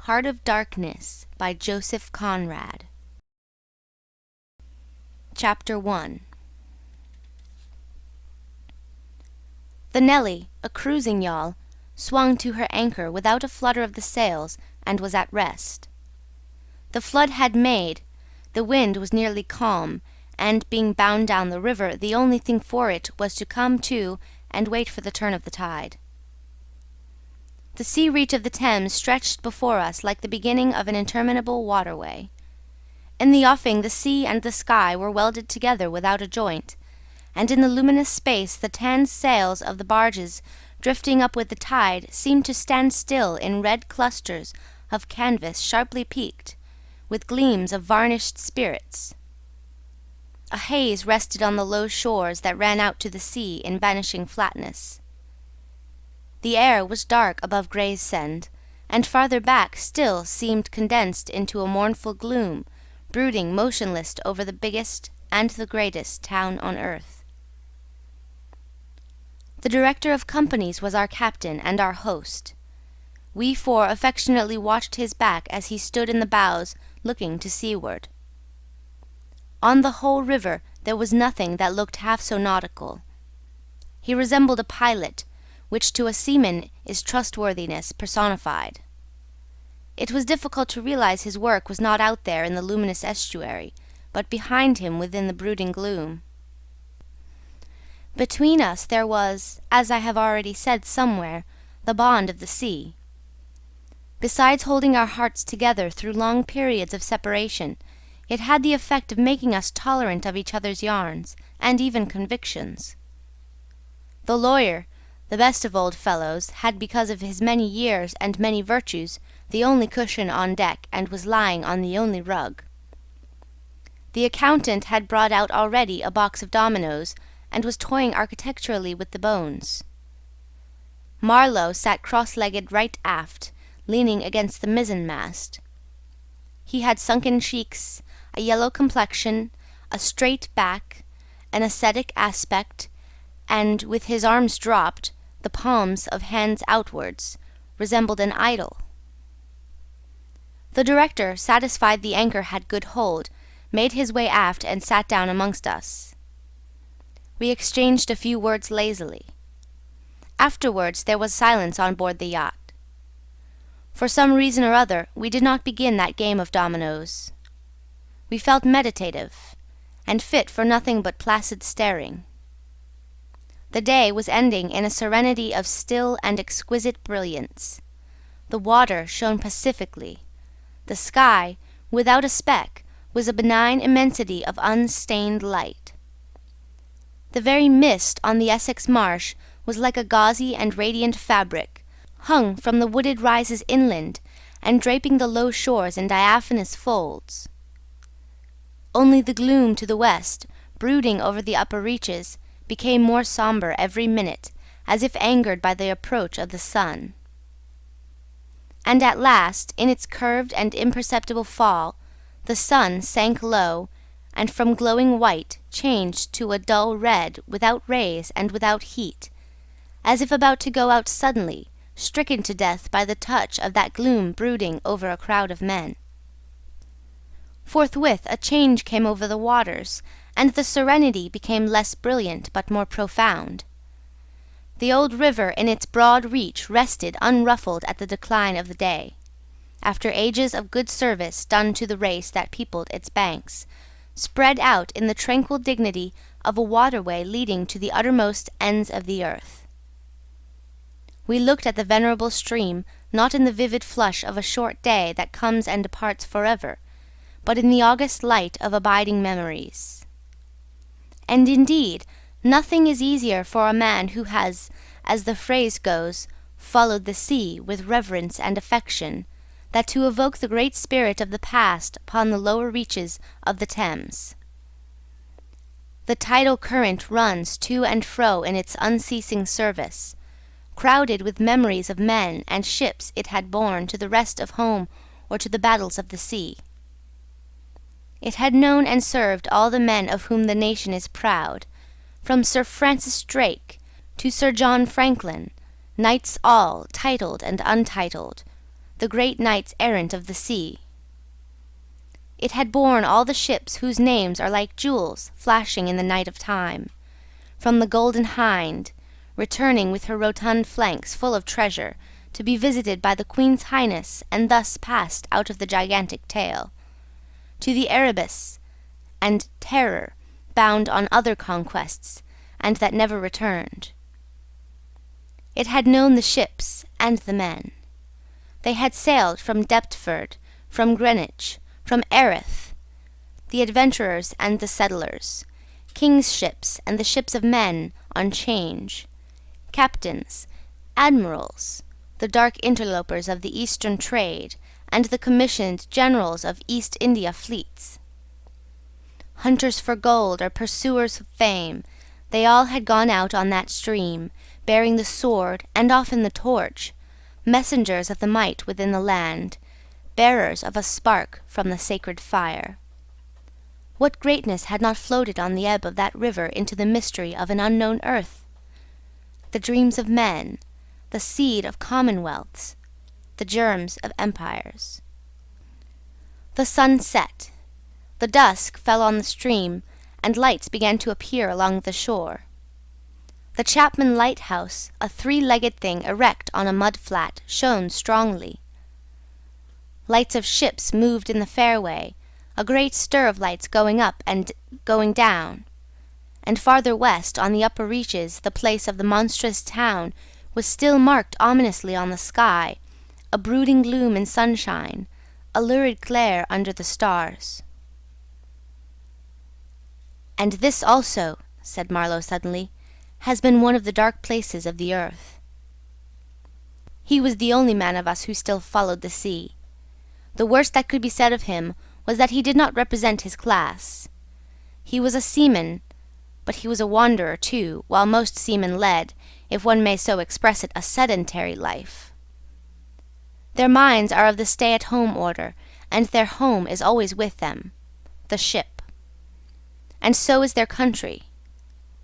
Heart of Darkness by Joseph Conrad. Chapter 1. The Nelly, a cruising yawl, swung to her anchor without a flutter of the sails and was at rest. The flood had made, the wind was nearly calm, and being bound down the river, the only thing for it was to come to and wait for the turn of the tide. The sea reach of the Thames stretched before us like the beginning of an interminable waterway. In the offing the sea and the sky were welded together without a joint, and in the luminous space the tanned sails of the barges drifting up with the tide seemed to stand still in red clusters of canvas sharply peaked, with gleams of varnished spirits. A haze rested on the low shores that ran out to the sea in vanishing flatness. The air was dark above Gravesend, and farther back still seemed condensed into a mournful gloom, brooding motionless over the biggest and the greatest town on earth. The director of companies was our captain and our host. We four affectionately watched his back as he stood in the bows looking to seaward. On the whole river there was nothing that looked half so nautical. He resembled a pilot, which to a seaman is trustworthiness personified. It was difficult to realize his work was not out there in the luminous estuary, but behind him within the brooding gloom. Between us there was, as I have already said somewhere, the bond of the sea. Besides holding our hearts together through long periods of separation, it had the effect of making us tolerant of each other's yarns, and even convictions. The lawyer, the best of old fellows, had, because of his many years and many virtues, the only cushion on deck, and was lying on the only rug. The accountant had brought out already a box of dominoes, and was toying architecturally with the bones. Marlow sat cross-legged right aft, leaning against the mizzen-mast. He had sunken cheeks, a yellow complexion, a straight back, an ascetic aspect, and, with his arms dropped, the palms of hands outwards, resembled an idol. The director, satisfied the anchor had good hold, made his way aft and sat down amongst us. We exchanged a few words lazily. Afterwards there was silence on board the yacht. For some reason or other, we did not begin that game of dominoes. We felt meditative, and fit for nothing but placid staring. The day was ending in a serenity of still and exquisite brilliance. The water shone pacifically. The sky, without a speck, was a benign immensity of unstained light. The very mist on the Essex marsh was like a gauzy and radiant fabric, hung from the wooded rises inland, and draping the low shores in diaphanous folds. Only the gloom to the west, brooding over the upper reaches, became more sombre every minute, as if angered by the approach of the sun. And at last, in its curved and imperceptible fall, the sun sank low, and from glowing white changed to a dull red, without rays and without heat, as if about to go out suddenly, stricken to death by the touch of that gloom brooding over a crowd of men. Forthwith a change came over the waters, and the serenity became less brilliant but more profound. The old river in its broad reach rested unruffled at the decline of the day, after ages of good service done to the race that peopled its banks, spread out in the tranquil dignity of a waterway leading to the uttermost ends of the earth. We looked at the venerable stream, not in the vivid flush of a short day that comes and departs forever, but in the august light of abiding memories. And indeed, nothing is easier for a man who has, as the phrase goes, followed the sea with reverence and affection, than to evoke the great spirit of the past upon the lower reaches of the Thames. The tidal current runs to and fro in its unceasing service, crowded with memories of men and ships it had borne to the rest of home or to the battles of the sea. It had known and served all the men of whom the nation is proud, from Sir Francis Drake to Sir John Franklin, knights all, titled and untitled, the great knights-errant of the sea. It had borne all the ships whose names are like jewels flashing in the night of time, from the Golden Hind, returning with her rotund flanks full of treasure, to be visited by the Queen's Highness and thus passed out of the gigantic tale, to the Erebus and Terror, bound on other conquests, and that never returned. It had known the ships and the men. They had sailed from Deptford, from Greenwich, from Erith, the adventurers and the settlers, king's ships and the ships of men on change, captains, admirals, the dark interlopers of the Eastern trade, and the commissioned generals of East India fleets. Hunters for gold or pursuers of fame, they all had gone out on that stream, bearing the sword and often the torch, messengers of the might within the land, bearers of a spark from the sacred fire. What greatness had not floated on the ebb of that river into the mystery of an unknown earth? The dreams of men, the seed of commonwealths, the germs of empires. The sun set. The dusk fell on the stream, and lights began to appear along the shore. The Chapman lighthouse, a three-legged thing erect on a mud flat, shone strongly. Lights of ships moved in the fairway, a great stir of lights going up and going down, and farther west on the upper reaches the place of the monstrous town was still marked ominously on the sky, a brooding gloom in sunshine, a lurid glare under the stars. "And this also," said Marlow suddenly, "has been one of the dark places of the earth." He was the only man of us who still followed the sea. The worst that could be said of him was that he did not represent his class. He was a seaman, but he was a wanderer too, while most seamen led, if one may so express it, a sedentary life. Their minds are of the stay-at-home order, and their home is always with them, the ship. And so is their country,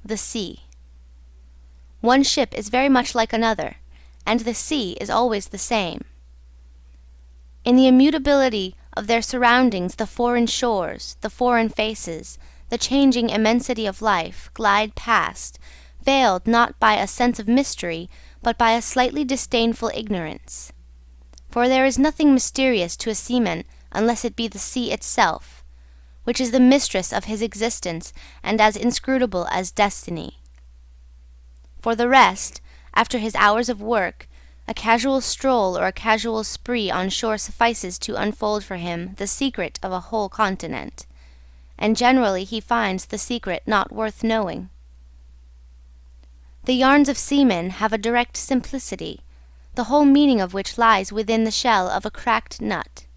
the sea. One ship is very much like another, and the sea is always the same. In the immutability of their surroundings the foreign shores, the foreign faces, the changing immensity of life glide past, veiled not by a sense of mystery, but by a slightly disdainful ignorance. For there is nothing mysterious to a seaman unless it be the sea itself, which is the mistress of his existence and as inscrutable as destiny. For the rest, after his hours of work, a casual stroll or a casual spree on shore suffices to unfold for him the secret of a whole continent, and generally he finds the secret not worth knowing. The yarns of seamen have a direct simplicity, the whole meaning of which lies within the shell of a cracked nut.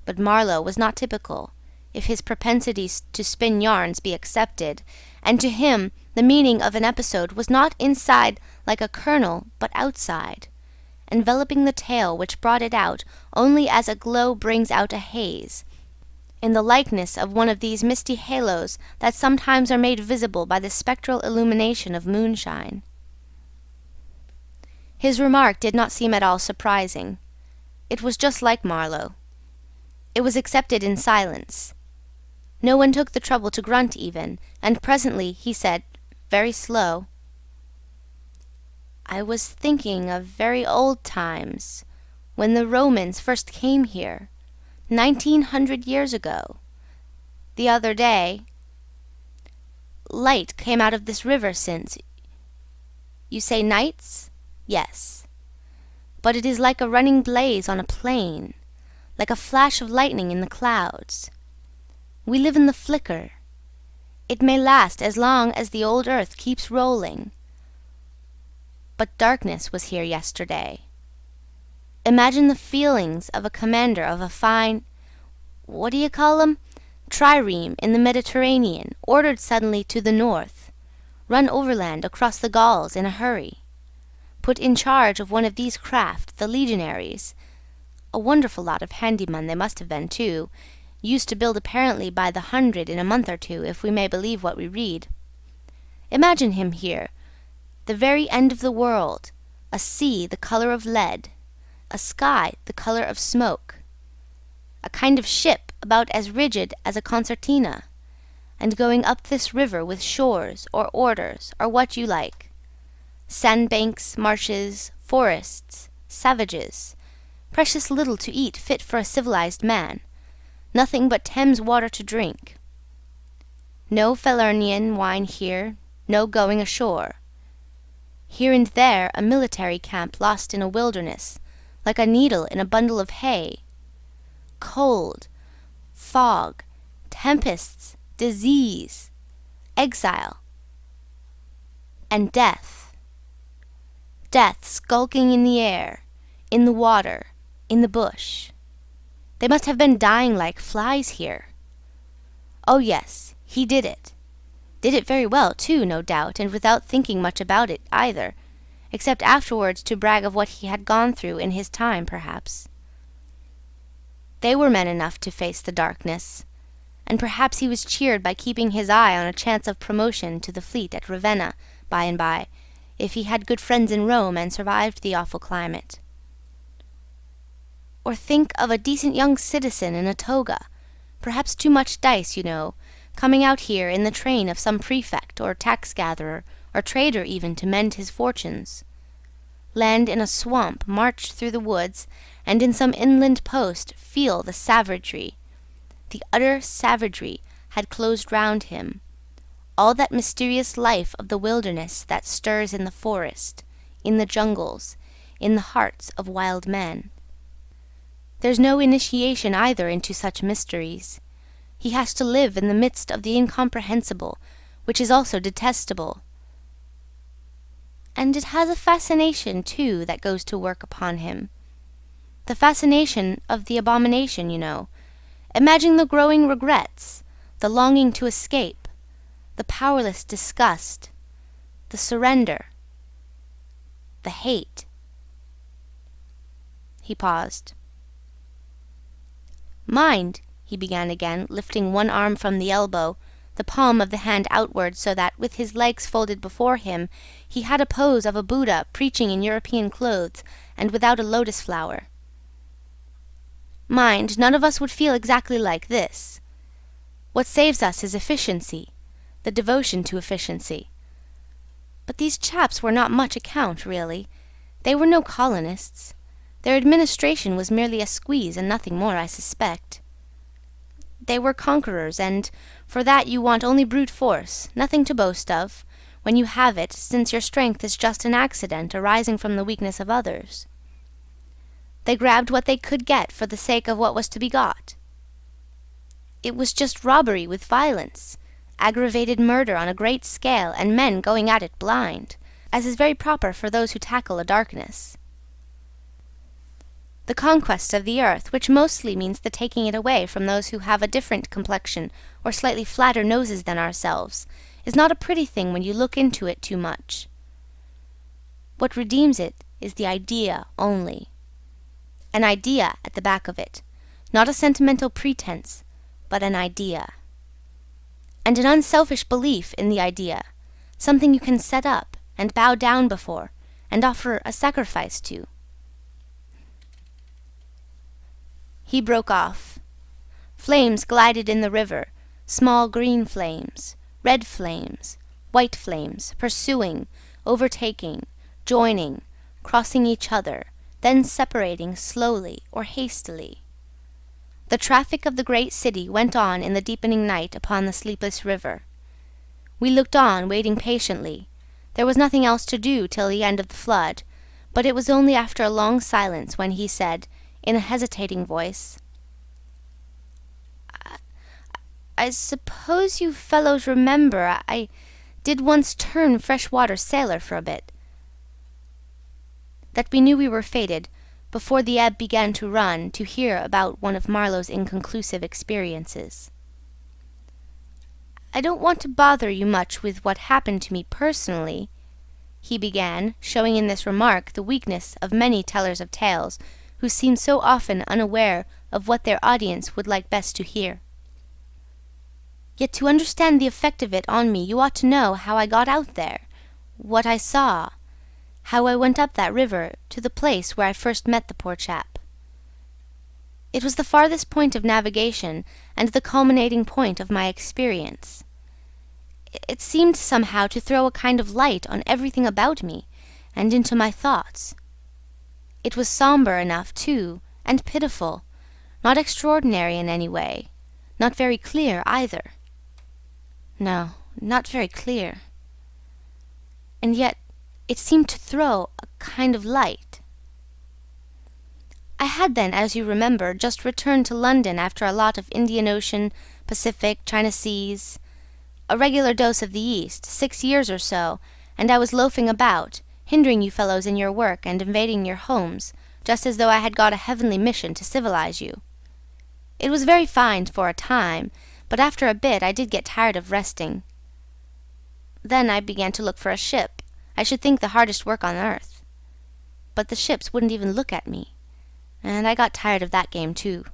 But Marlow was not typical, if his propensities to spin yarns be accepted, and to him the meaning of an episode was not inside like a kernel, but outside, enveloping the tale which brought it out only as a glow brings out a haze, in the likeness of one of these misty halos that sometimes are made visible by the spectral illumination of moonshine. His remark did not seem at all surprising. It was just like Marlow. It was accepted in silence. No one took the trouble to grunt even, and presently he said, very slow, "I was thinking of very old times, when the Romans first came here, 1900 years ago. The other day, light came out of this river since. You say nights? Yes. But it is like a running blaze on a plain, like a flash of lightning in the clouds. We live in the flicker. It may last as long as the old earth keeps rolling. But darkness was here yesterday. Imagine the feelings of a commander of a fine, what do you call 'em, trireme in the Mediterranean, ordered suddenly to the north, run overland across the Gauls in a hurry, put in charge of one of these craft, the legionaries, a wonderful lot of handymen they must have been too, used to build apparently by the hundred in a month or two, if we may believe what we read. Imagine him here, the very end of the world, a sea the colour of lead, a sky the color of smoke, a kind of ship about as rigid as a concertina, and going up this river with shores or orders or what you like, sandbanks, marshes, forests, savages, precious little to eat fit for a civilized man, nothing but Thames water to drink. No Falernian wine here, no going ashore. Here and there a military camp lost in a wilderness, like a needle in a bundle of hay. Cold, fog, tempests, disease, exile, and death. Death skulking in the air, in the water, in the bush. They must have been dying like flies here. Oh yes, he did it. Did it very well, too, no doubt, and without thinking much about it, either, except afterwards to brag of what he had gone through in his time, perhaps. They were men enough to face the darkness, and perhaps he was cheered by keeping his eye on a chance of promotion to the fleet at Ravenna, by and by, if he had good friends in Rome and survived the awful climate. Or think of a decent young citizen in a toga, perhaps too much dice, you know, coming out here in the train of some prefect or tax-gatherer or trader even to mend his fortunes. Land in a swamp, march through the woods, and in some inland post feel the savagery. The utter savagery had closed round him, all that mysterious life of the wilderness that stirs in the forest, in the jungles, in the hearts of wild men. There's no initiation either into such mysteries. He has to live in the midst of the incomprehensible, which is also detestable. And it has a fascination, too, that goes to work upon him. The fascination of the abomination, you know. Imagine the growing regrets, the longing to escape, the powerless disgust, the surrender, the hate. He paused. Mind, he began again, lifting one arm from the elbow, the palm of the hand outward, so that, with his legs folded before him, he had a pose of a Buddha preaching in European clothes and without a lotus flower. Mind, none of us would feel exactly like this. What saves us is efficiency, the devotion to efficiency. But these chaps were not much account, really. They were no colonists. Their administration was merely a squeeze and nothing more, I suspect. They were conquerors, and for that you want only brute force, nothing to boast of, when you have it, since your strength is just an accident arising from the weakness of others. They grabbed what they could get for the sake of what was to be got. It was just robbery with violence, aggravated murder on a great scale, and men going at it blind, as is very proper for those who tackle a darkness. The conquest of the earth, which mostly means the taking it away from those who have a different complexion or slightly flatter noses than ourselves, is not a pretty thing when you look into it too much. What redeems it is the idea only. An idea at the back of it, not a sentimental pretense, but an idea. And an unselfish belief in the idea, something you can set up and bow down before and offer a sacrifice to. He broke off. Flames glided in the river, small green flames, red flames, white flames, pursuing, overtaking, joining, crossing each other, then separating slowly or hastily. The traffic of the great city went on in the deepening night upon the sleepless river. We looked on, waiting patiently. There was nothing else to do till the end of the flood, but it was only after a long silence when he said, in a hesitating voice, I suppose you fellows remember I did once turn freshwater sailor for a bit. That we knew we were fated, before the ebb began to run, to hear about one of Marlow's inconclusive experiences. I don't want to bother you much with what happened to me personally, he began, showing in this remark the weakness of many tellers of tales, who seem so often unaware of what their audience would like best to hear. Yet to understand the effect of it on me, you ought to know how I got out there, what I saw, how I went up that river to the place where I first met the poor chap. It was the farthest point of navigation and the culminating point of my experience. It seemed somehow to throw a kind of light on everything about me and into my thoughts. It was sombre enough, too, and pitiful, not extraordinary in any way, not very clear either. No, not very clear. And yet it seemed to throw a kind of light. I had then, as you remember, just returned to London after a lot of Indian Ocean, Pacific, China Seas, a regular dose of the East, 6 years or so, and I was loafing about, hindering you fellows in your work and invading your homes, just as though I had got a heavenly mission to civilize you. It was very fine for a time, but after a bit I did get tired of resting. Then I began to look for a ship. I should think the hardest work on earth. But the ships wouldn't even look at me, and I got tired of that game too.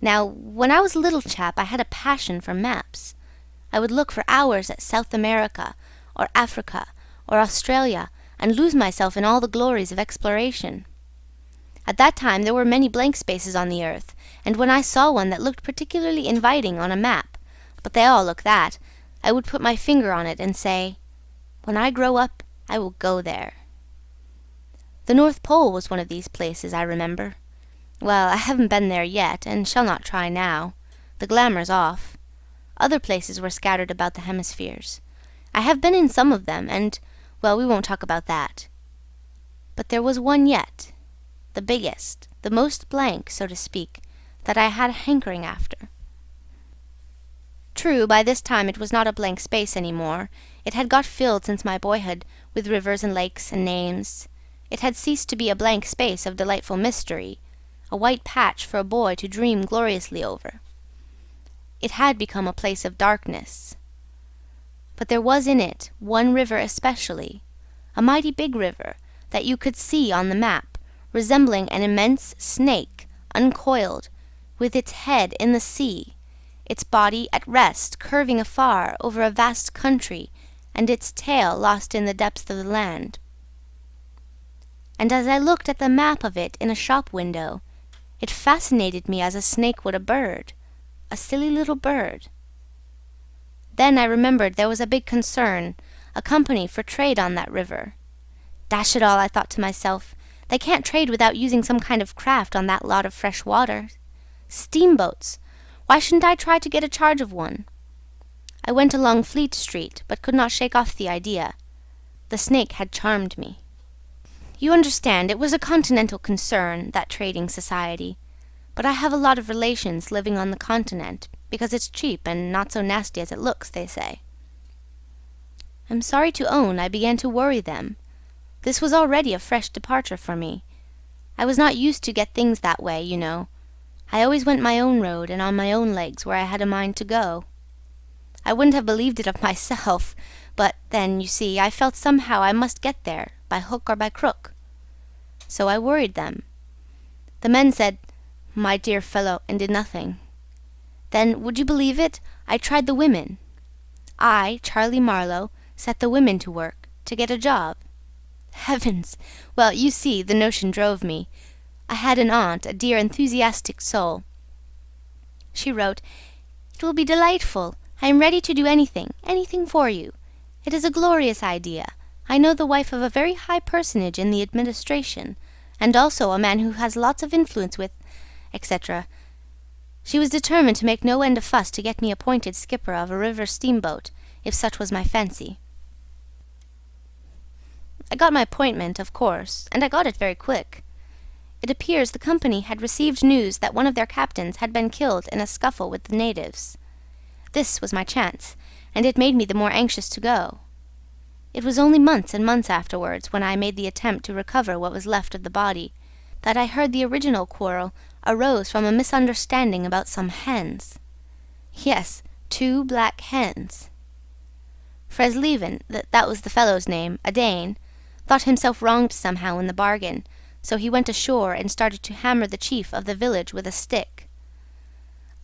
Now, when I was a little chap, I had a passion for maps. I would look for hours at South America, or Africa, or Australia, and lose myself in all the glories of exploration. At that time there were many blank spaces on the earth, and when I saw one that looked particularly inviting on a map, but they all look that, I would put my finger on it and say, "When I grow up, I will go there." The North Pole was one of these places, I remember. Well, I haven't been there yet, and shall not try now. The glamour's off. Other places were scattered about the hemispheres. I have been in some of them, and, well, we won't talk about that. But there was one yet, the biggest, the most blank, so to speak, that I had a hankering after. True, by this time it was not a blank space any more. It had got filled since my boyhood, with rivers and lakes and names. It had ceased to be a blank space of delightful mystery, a white patch for a boy to dream gloriously over. It had become a place of darkness. But there was in it one river especially, a mighty big river, that you could see on the map, resembling an immense snake, uncoiled, with its head in the sea, its body at rest, curving afar over a vast country, and its tail lost in the depths of the land. And as I looked at the map of it in a shop window, it fascinated me as a snake would a bird, a silly little bird. Then I remembered there was a big concern, a company for trade on that river. Dash it all, I thought to myself, they can't trade without using some kind of craft on that lot of fresh water. Steamboats! Why shouldn't I try to get a charge of one? I went along Fleet Street, but could not shake off the idea. The snake had charmed me. You understand, it was a continental concern, that trading society. But I have a lot of relations living on the continent, because it's cheap and not so nasty as it looks, they say. I'm sorry to own I began to worry them. This was already a fresh departure for me. I was not used to get things that way, you know. I always went my own road and on my own legs where I had a mind to go. I wouldn't have believed it of myself, but then, you see, I felt somehow I must get there, by hook or by crook. So I worried them. The men said, "My dear fellow," and did nothing. Then, would you believe it, I tried the women. I, Charlie Marlow, set the women to work, to get a job. Heavens! Well, you see, the notion drove me. I had an aunt, a dear enthusiastic soul. She wrote, "It will be delightful. I am ready to do anything for you. It is a glorious idea. I know the wife of a very high personage in the administration, and also a man who has lots of influence with, etc." She was determined to make no end of fuss to get me appointed skipper of a river steamboat, if such was my fancy. I got my appointment, of course, and I got it very quick. It appears the company had received news that one of their captains had been killed in a scuffle with the natives. This was my chance, and it made me the more anxious to go. It was only months and months afterwards, when I made the attempt to recover what was left of the body, that I heard the original quarrel arose from a misunderstanding about some hens. Yes, 2 black hens. Fresleven, that was the fellow's name, a Dane, thought himself wronged somehow in the bargain, so he went ashore and started to hammer the chief of the village with a stick.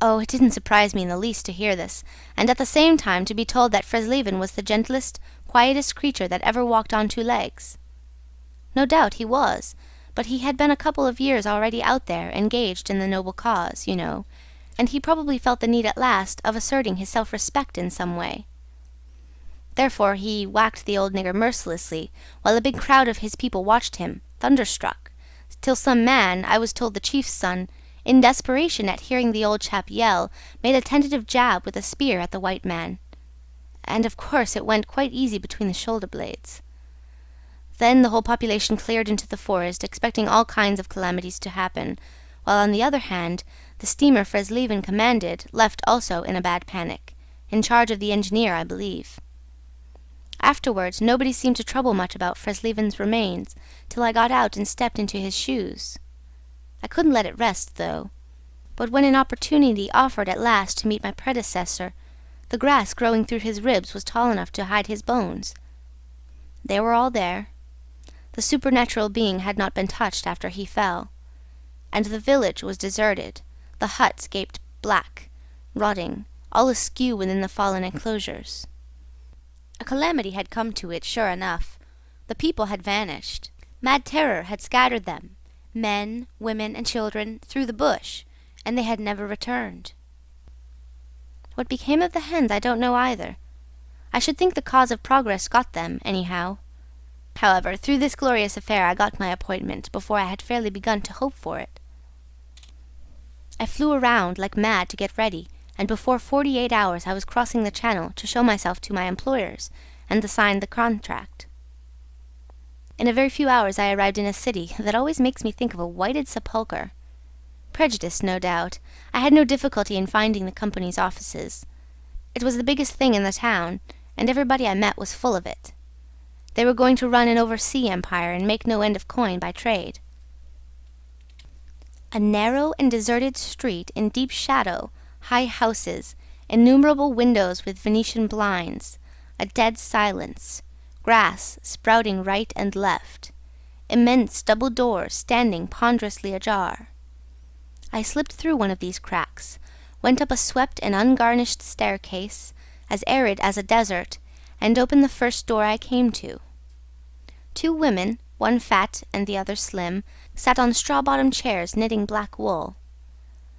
Oh, it didn't surprise me in the least to hear this, and at the same time to be told that Fresleven was the gentlest, quietest creature that ever walked on two legs. No doubt he was, but he had been a couple of years already out there, engaged in the noble cause, you know, and he probably felt the need at last of asserting his self-respect in some way. Therefore he whacked the old nigger mercilessly, while a big crowd of his people watched him, thunderstruck, till some man, I was told the chief's son, in desperation at hearing the old chap yell, made a tentative jab with a spear at the white man, and of course it went quite easy between the shoulder blades. Then the whole population cleared into the forest, expecting all kinds of calamities to happen, while on the other hand, the steamer Fresleven commanded left also in a bad panic, in charge of the engineer, I believe. Afterwards, nobody seemed to trouble much about Fresleven's remains, till I got out and stepped into his shoes. I couldn't let it rest, though. But when an opportunity offered at last to meet my predecessor, the grass growing through his ribs was tall enough to hide his bones. They were all there. The supernatural being had not been touched after he fell, and the village was deserted, the huts gaped black, rotting, all askew within the fallen enclosures. A calamity had come to it, sure enough. The people had vanished. Mad terror had scattered them, men, women, and children, through the bush, and they had never returned. What became of the hens I don't know either. I should think the cause of progress got them, anyhow. However, through this glorious affair I got my appointment, before I had fairly begun to hope for it. I flew around like mad to get ready, and before 48 hours I was crossing the channel to show myself to my employers, and sign the contract. In a very few hours I arrived in a city that always makes me think of a whited sepulchre. Prejudice, no doubt. I had no difficulty in finding the company's offices. It was the biggest thing in the town, and everybody I met was full of it. They were going to run an oversea empire and make no end of coin by trade. A narrow and deserted street in deep shadow, high houses, innumerable windows with Venetian blinds, a dead silence, grass sprouting right and left, immense double doors standing ponderously ajar. I slipped through one of these cracks, went up a swept and ungarnished staircase, as arid as a desert, and opened the first door I came to. Two women, one fat and the other slim, sat on straw-bottomed chairs knitting black wool.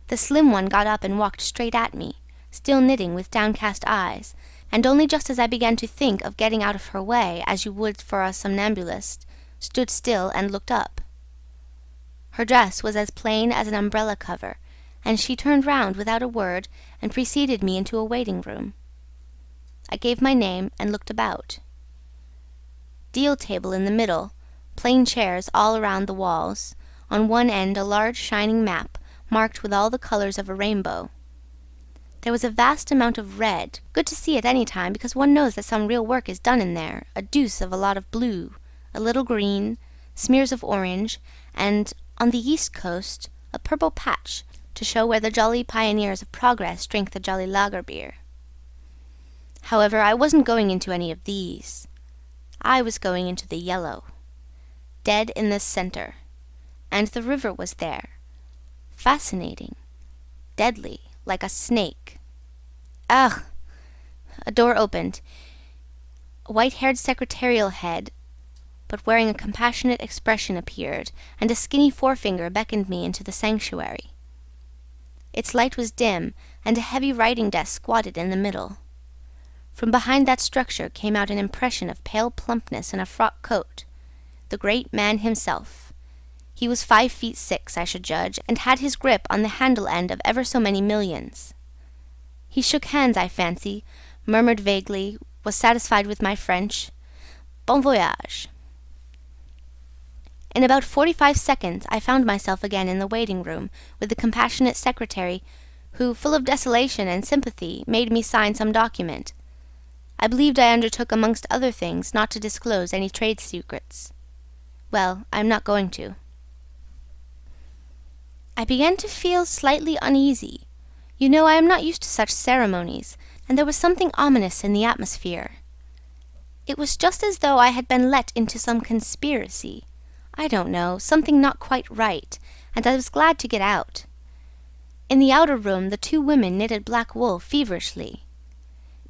The slim one got up and walked straight at me, still knitting with downcast eyes, and only just as I began to think of getting out of her way, as you would for a somnambulist, stood still and looked up. Her dress was as plain as an umbrella cover, and she turned round without a word and preceded me into a waiting-room. I gave my name and looked about. Deal table in the middle, plain chairs all around the walls, on one end a large shining map marked with all the colours of a rainbow. There was a vast amount of red, good to see at any time, because one knows that some real work is done in there, a deuce of a lot of blue, a little green, smears of orange, and, on the east coast, a purple patch, to show where the jolly pioneers of progress drink the jolly lager beer. However, I wasn't going into any of these. I was going into the yellow, dead in the centre, and the river was there, fascinating, deadly, like a snake. Ugh! A door opened. A white-haired secretarial head, but wearing a compassionate expression, appeared, and a skinny forefinger beckoned me into the sanctuary. Its light was dim, and a heavy writing desk squatted in the middle. From behind that structure came out an impression of pale plumpness in a frock coat, the great man himself. He was 5'6", I should judge, and had his grip on the handle end of ever so many millions. He shook hands, I fancy, murmured vaguely, was satisfied with my French. Bon voyage. In about 45 seconds I found myself again in the waiting-room, with the compassionate secretary, who, full of desolation and sympathy, made me sign some document. I believed I undertook, amongst other things, not to disclose any trade secrets. Well, I am not going to. I began to feel slightly uneasy. You know, I am not used to such ceremonies, and there was something ominous in the atmosphere. It was just as though I had been let into some conspiracy. I don't know, something not quite right, and I was glad to get out. In the outer room the two women knitted black wool feverishly.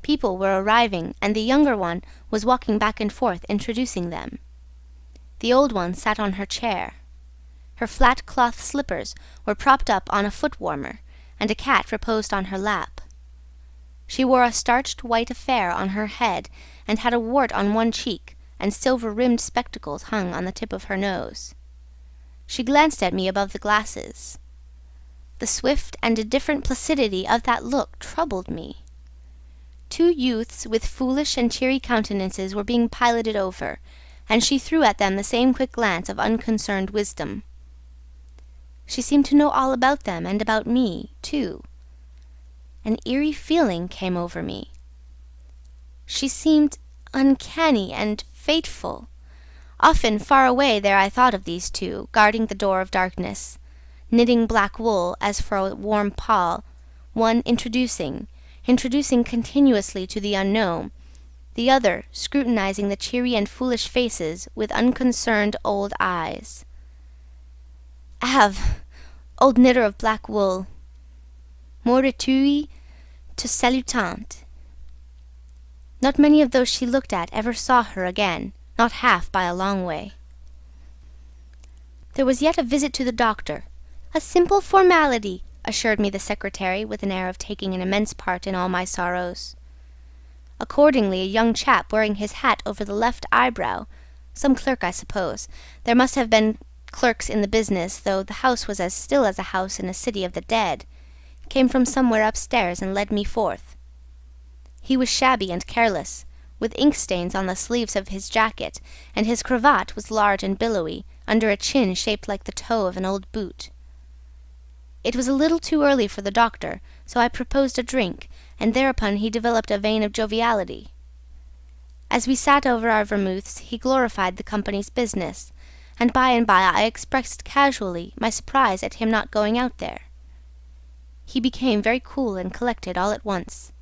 People were arriving, and the younger one was walking back and forth introducing them. The old one sat on her chair. Her flat cloth slippers were propped up on a foot-warmer, and a cat reposed on her lap. She wore a starched white affair on her head, and had a wart on one cheek, and silver-rimmed spectacles hung on the tip of her nose. She glanced at me above the glasses. The swift and indifferent placidity of that look troubled me. Two youths with foolish and cheery countenances were being piloted over, and she threw at them the same quick glance of unconcerned wisdom. She seemed to know all about them and about me, too. An eerie feeling came over me. She seemed uncanny and fateful. Often far away there I thought of these two, guarding the door of darkness, knitting black wool as for a warm pall, one introducing continuously to the unknown, the other scrutinizing the cheery and foolish faces with unconcerned old eyes. Ave, old knitter of black wool, morituri te salutant. Not many of those she looked at ever saw her again, not half by a long way. There was yet a visit to the doctor. A simple formality, assured me the secretary, with an air of taking an immense part in all my sorrows. Accordingly, a young chap wearing his hat over the left eyebrow, some clerk, I suppose, there must have been clerks in the business, though the house was as still as a house in a city of the dead, came from somewhere upstairs and led me forth. He was shabby and careless, with ink stains on the sleeves of his jacket, and his cravat was large and billowy, under a chin shaped like the toe of an old boot. It was a little too early for the doctor, so I proposed a drink, and thereupon he developed a vein of joviality. As we sat over our vermouths, he glorified the company's business, and by I expressed casually my surprise at him not going out there. He became very cool and collected all at once.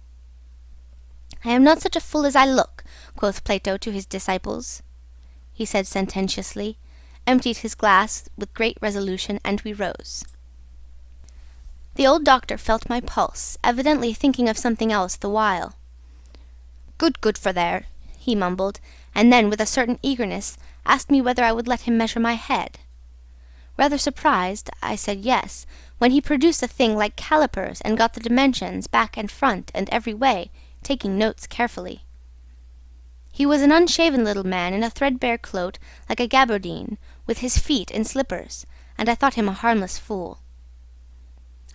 "I am not such a fool as I look," quoth Plato to his disciples, he said sententiously, emptied his glass with great resolution, and we rose. The old doctor felt my pulse, evidently thinking of something else the while. Good for there," he mumbled, and then, with a certain eagerness, asked me whether I would let him measure my head. Rather surprised, I said yes, when he produced a thing like calipers and got the dimensions, back and front and every way, taking notes carefully. He was an unshaven little man in a threadbare cloak like a gabardine, with his feet in slippers, and I thought him a harmless fool.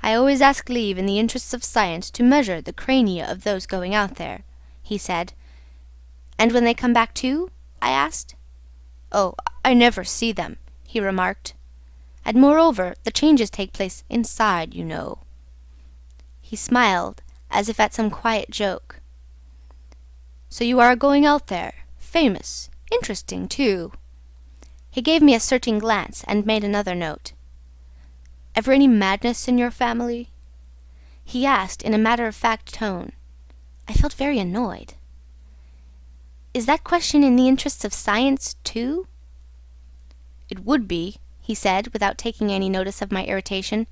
"I always ask leave in the interests of science to measure the crania of those going out there," he said. "And when they come back too?" I asked. "Oh, I never see them," he remarked. "And moreover, the changes take place inside, you know." He smiled, as if at some quiet joke. "So you are going out there? Famous. Interesting, too." He gave me a searching glance, and made another note. "Ever any madness in your family?" he asked in a matter-of-fact tone. I felt very annoyed. "Is that question in the interests of science, too?" "It would be," he said, without taking any notice of my irritation,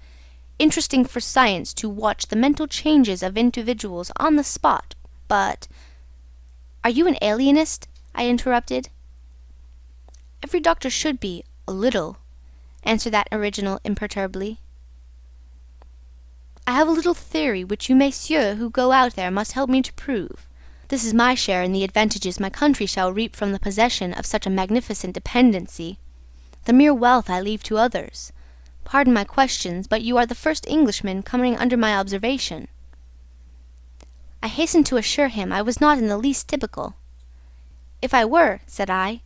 "interesting for science to watch the mental changes of individuals on the spot, but—" "Are you an alienist?" I interrupted. "Every doctor should be, a little," answered that original imperturbably. "I have a little theory which you messieurs who go out there must help me to prove. This is my share in the advantages my country shall reap from the possession of such a magnificent dependency. The mere wealth I leave to others. Pardon my questions, but you are the first Englishman coming under my observation." I hastened to assure him I was not in the least typical. "If I were," said I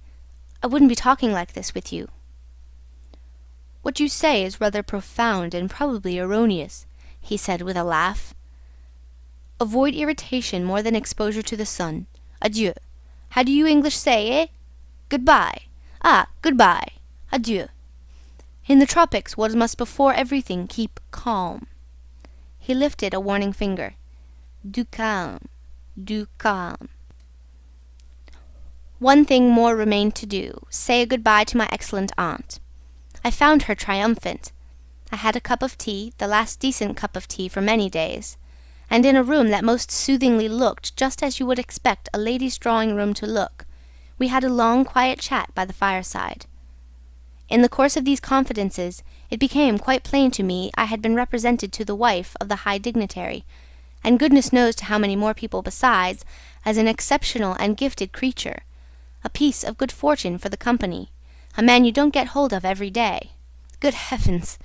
wouldn't be talking like this with you." "What you say is rather profound and probably erroneous," he said with a laugh. "Avoid irritation more than exposure to the sun. Adieu. How do you English say, eh? Goodbye. Ah, goodbye. Adieu. In the tropics one must before everything keep calm." He lifted a warning finger. "Du calme, du calme." One thing more remained to do, say a goodbye to my excellent aunt. I found her triumphant. I had a cup of tea, the last decent cup of tea for many days, and in a room that most soothingly looked just as you would expect a lady's drawing-room to look, we had a long, quiet chat by the fireside. In the course of these confidences, it became quite plain to me I had been represented to the wife of the high dignitary, and goodness knows to how many more people besides, as an exceptional and gifted creature, a piece of good fortune for the company, a man you don't get hold of every day. Good heavens!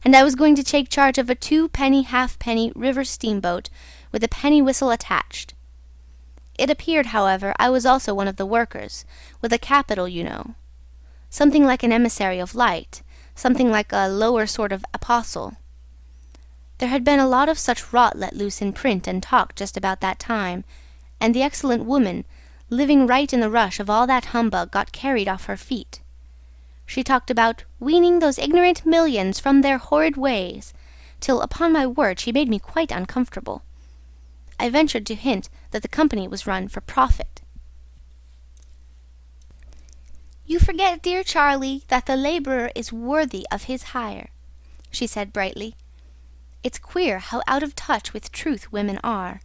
And I was going to take charge of a 2-penny halfpenny river steamboat with a penny whistle attached. It appeared, however, I was also one of the workers, with a capital, you know. Something like an emissary of light, something like a lower sort of apostle. There had been a lot of such rot let loose in print and talk just about that time, and the excellent woman, living right in the rush of all that humbug, got carried off her feet. She talked about weaning those ignorant millions from their horrid ways, till, upon my word, she made me quite uncomfortable. I ventured to hint that the company was run for profit. "You forget, dear Charlie, that the labourer is worthy of his hire," she said brightly. "It's queer how out of touch with truth women are.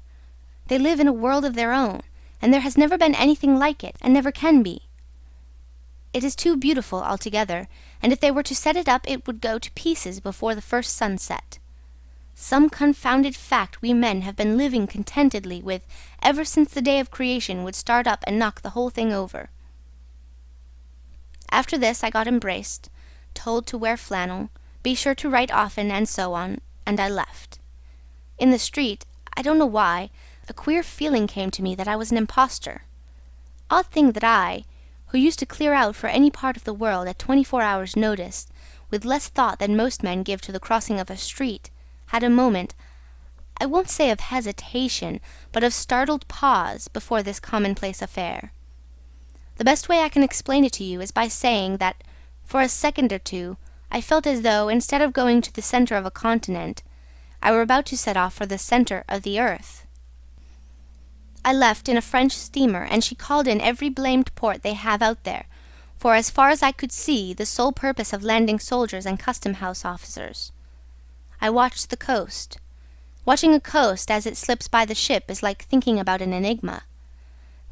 They live in a world of their own, and there has never been anything like it, and never can be. It is too beautiful altogether, and if they were to set it up it would go to pieces before the first sunset. Some confounded fact we men have been living contentedly with ever since the day of creation would start up and knock the whole thing over." After this I got embraced, told to wear flannel, be sure to write often, and so on, and I left. In the street, I don't know why, a queer feeling came to me that I was an impostor. Odd thing that I, who used to clear out for any part of the world at 24 hours' notice, with less thought than most men give to the crossing of a street, had a moment, I won't say of hesitation, but of startled pause before this commonplace affair. The best way I can explain it to you is by saying that, for a second or two, I felt as though, instead of going to the centre of a continent, I were about to set off for the centre of the earth. I left in a French steamer, and she called in every blamed port they have out there, for as far as I could see, the sole purpose of landing soldiers and custom-house officers. I watched the coast. Watching a coast as it slips by the ship is like thinking about an enigma.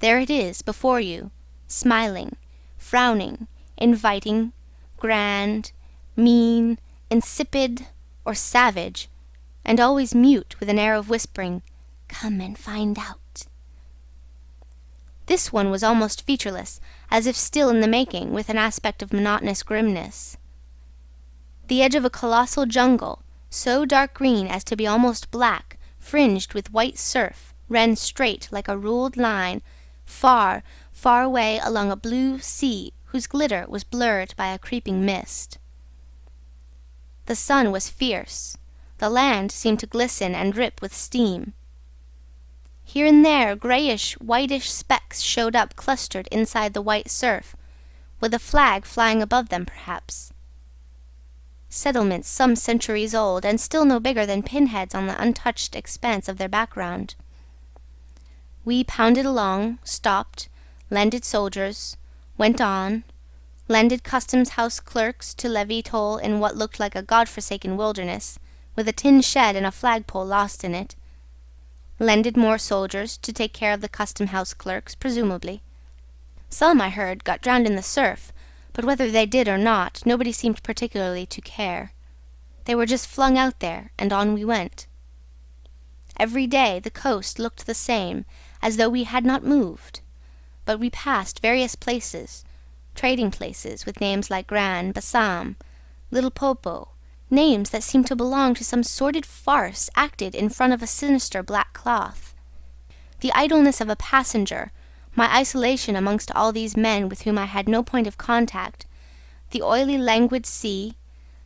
There it is, before you, smiling, frowning, inviting, grand, mean, insipid, or savage, and always mute with an air of whispering, "Come and find out." This one was almost featureless, as if still in the making, with an aspect of monotonous grimness. The edge of a colossal jungle, so dark green as to be almost black, fringed with white surf, ran straight like a ruled line, far, far away along a blue sea whose glitter was blurred by a creeping mist. The sun was fierce. The land seemed to glisten and drip with steam. Here and there greyish, whitish specks showed up clustered inside the white surf, with a flag flying above them perhaps. Settlements some centuries old, and still no bigger than pinheads on the untouched expanse of their background. We pounded along, stopped, landed soldiers, went on, landed customs-house clerks to levy toll in what looked like a god-forsaken wilderness, with a tin shed and a flagpole lost in it, landed more soldiers to take care of the custom-house clerks, presumably. Some, I heard, got drowned in the surf, but whether they did or not, nobody seemed particularly to care. They were just flung out there, and on we went. Every day the coast looked the same, as though we had not moved, but we passed various places, trading places with names like Gran, Bassam, Little Popo, names that seemed to belong to some sordid farce acted in front of a sinister black cloth. The idleness of a passenger, my isolation amongst all these men with whom I had no point of contact, the oily languid sea,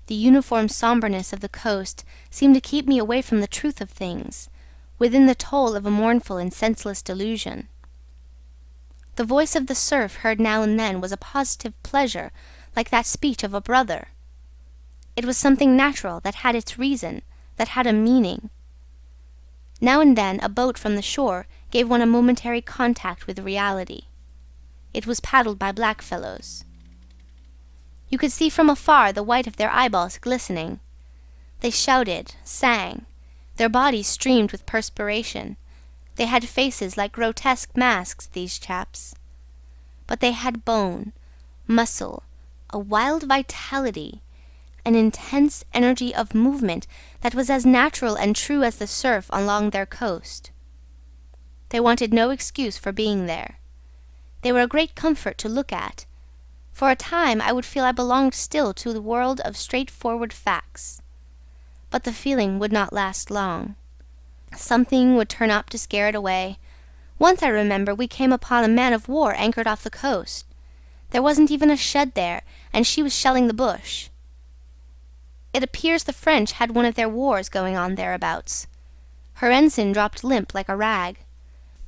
the uniform sombreness of the coast seemed to keep me away from the truth of things, within the toll of a mournful and senseless delusion. The voice of the surf heard now and then was a positive pleasure, like that speech of a brother. It was something natural, that had its reason, that had a meaning. Now and then a boat from the shore gave one a momentary contact with reality. It was paddled by blackfellows. You could see from afar the white of their eyeballs glistening. They shouted, sang. Their bodies streamed with perspiration. They had faces like grotesque masks, these chaps. But they had bone, muscle, a wild vitality, an intense energy of movement that was as natural and true as the surf along their coast. They wanted no excuse for being there. They were a great comfort to look at. For a time I would feel I belonged still to the world of straightforward facts. But the feeling would not last long. Something would turn up to scare it away. Once, I remember, we came upon a man-of-war anchored off the coast. There wasn't even a shed there, and she was shelling the bush. It appears the French had one of their wars going on thereabouts. Her ensign dropped limp like a rag.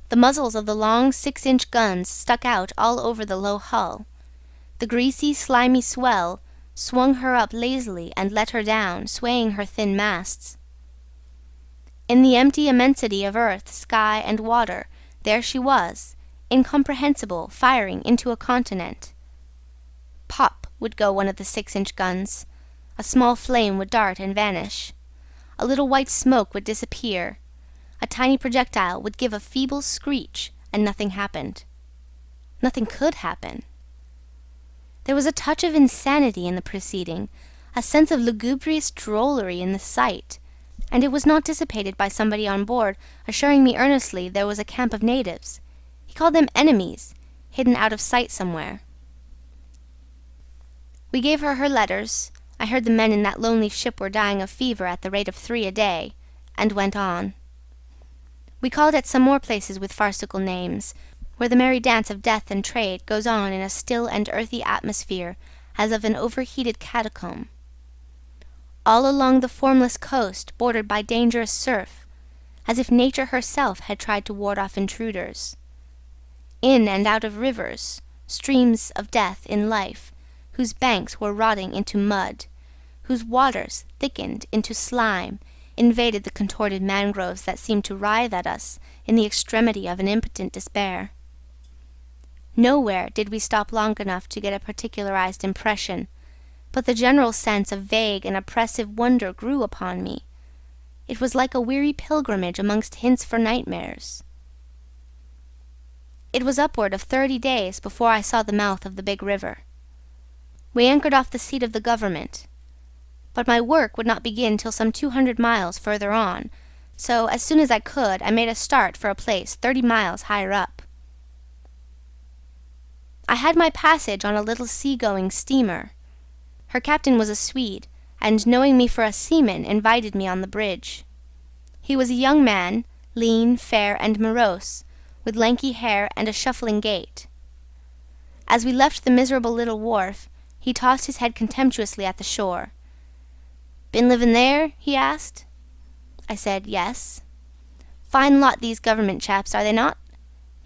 The muzzles of the long 6-inch guns stuck out all over the low hull. The greasy, slimy swell swung her up lazily and let her down, swaying her thin masts. In the empty immensity of earth, sky, and water, there she was, incomprehensible, firing into a continent. Pop would go one of the 6-inch guns. A small flame would dart and vanish. A little white smoke would disappear. A tiny projectile would give a feeble screech, and nothing happened. Nothing could happen. There was a touch of insanity in the proceeding, a sense of lugubrious drollery in the sight, and it was not dissipated by somebody on board assuring me earnestly there was a camp of natives. He called them enemies, hidden out of sight somewhere. We gave her her letters. I heard the men in that lonely ship were dying of fever at the rate of 3 a day, and went on. We called at some more places with farcical names, where the merry dance of death and trade goes on in a still and earthy atmosphere as of an overheated catacomb. All along the formless coast, bordered by dangerous surf, as if nature herself had tried to ward off intruders. In and out of rivers, streams of death in life, whose banks were rotting into mud, whose waters, thickened into slime, invaded the contorted mangroves that seemed to writhe at us in the extremity of an impotent despair. Nowhere did we stop long enough to get a particularized impression, but the general sense of vague and oppressive wonder grew upon me. It was like a weary pilgrimage amongst hints for nightmares. It was upward of 30 days before I saw the mouth of the big river. We anchored off the seat of the government, but my work would not begin till some 200 miles further on, so as soon as I could, I made a start for a place 30 miles higher up. I had my passage on a little sea-going steamer. Her captain was a Swede, and knowing me for a seaman, invited me on the bridge. He was a young man, lean, fair, and morose, with lanky hair and a shuffling gait. As we left the miserable little wharf, he tossed his head contemptuously at the shore. "Been living there?" he asked. I said, "Yes." "Fine lot these government chaps, are they not?"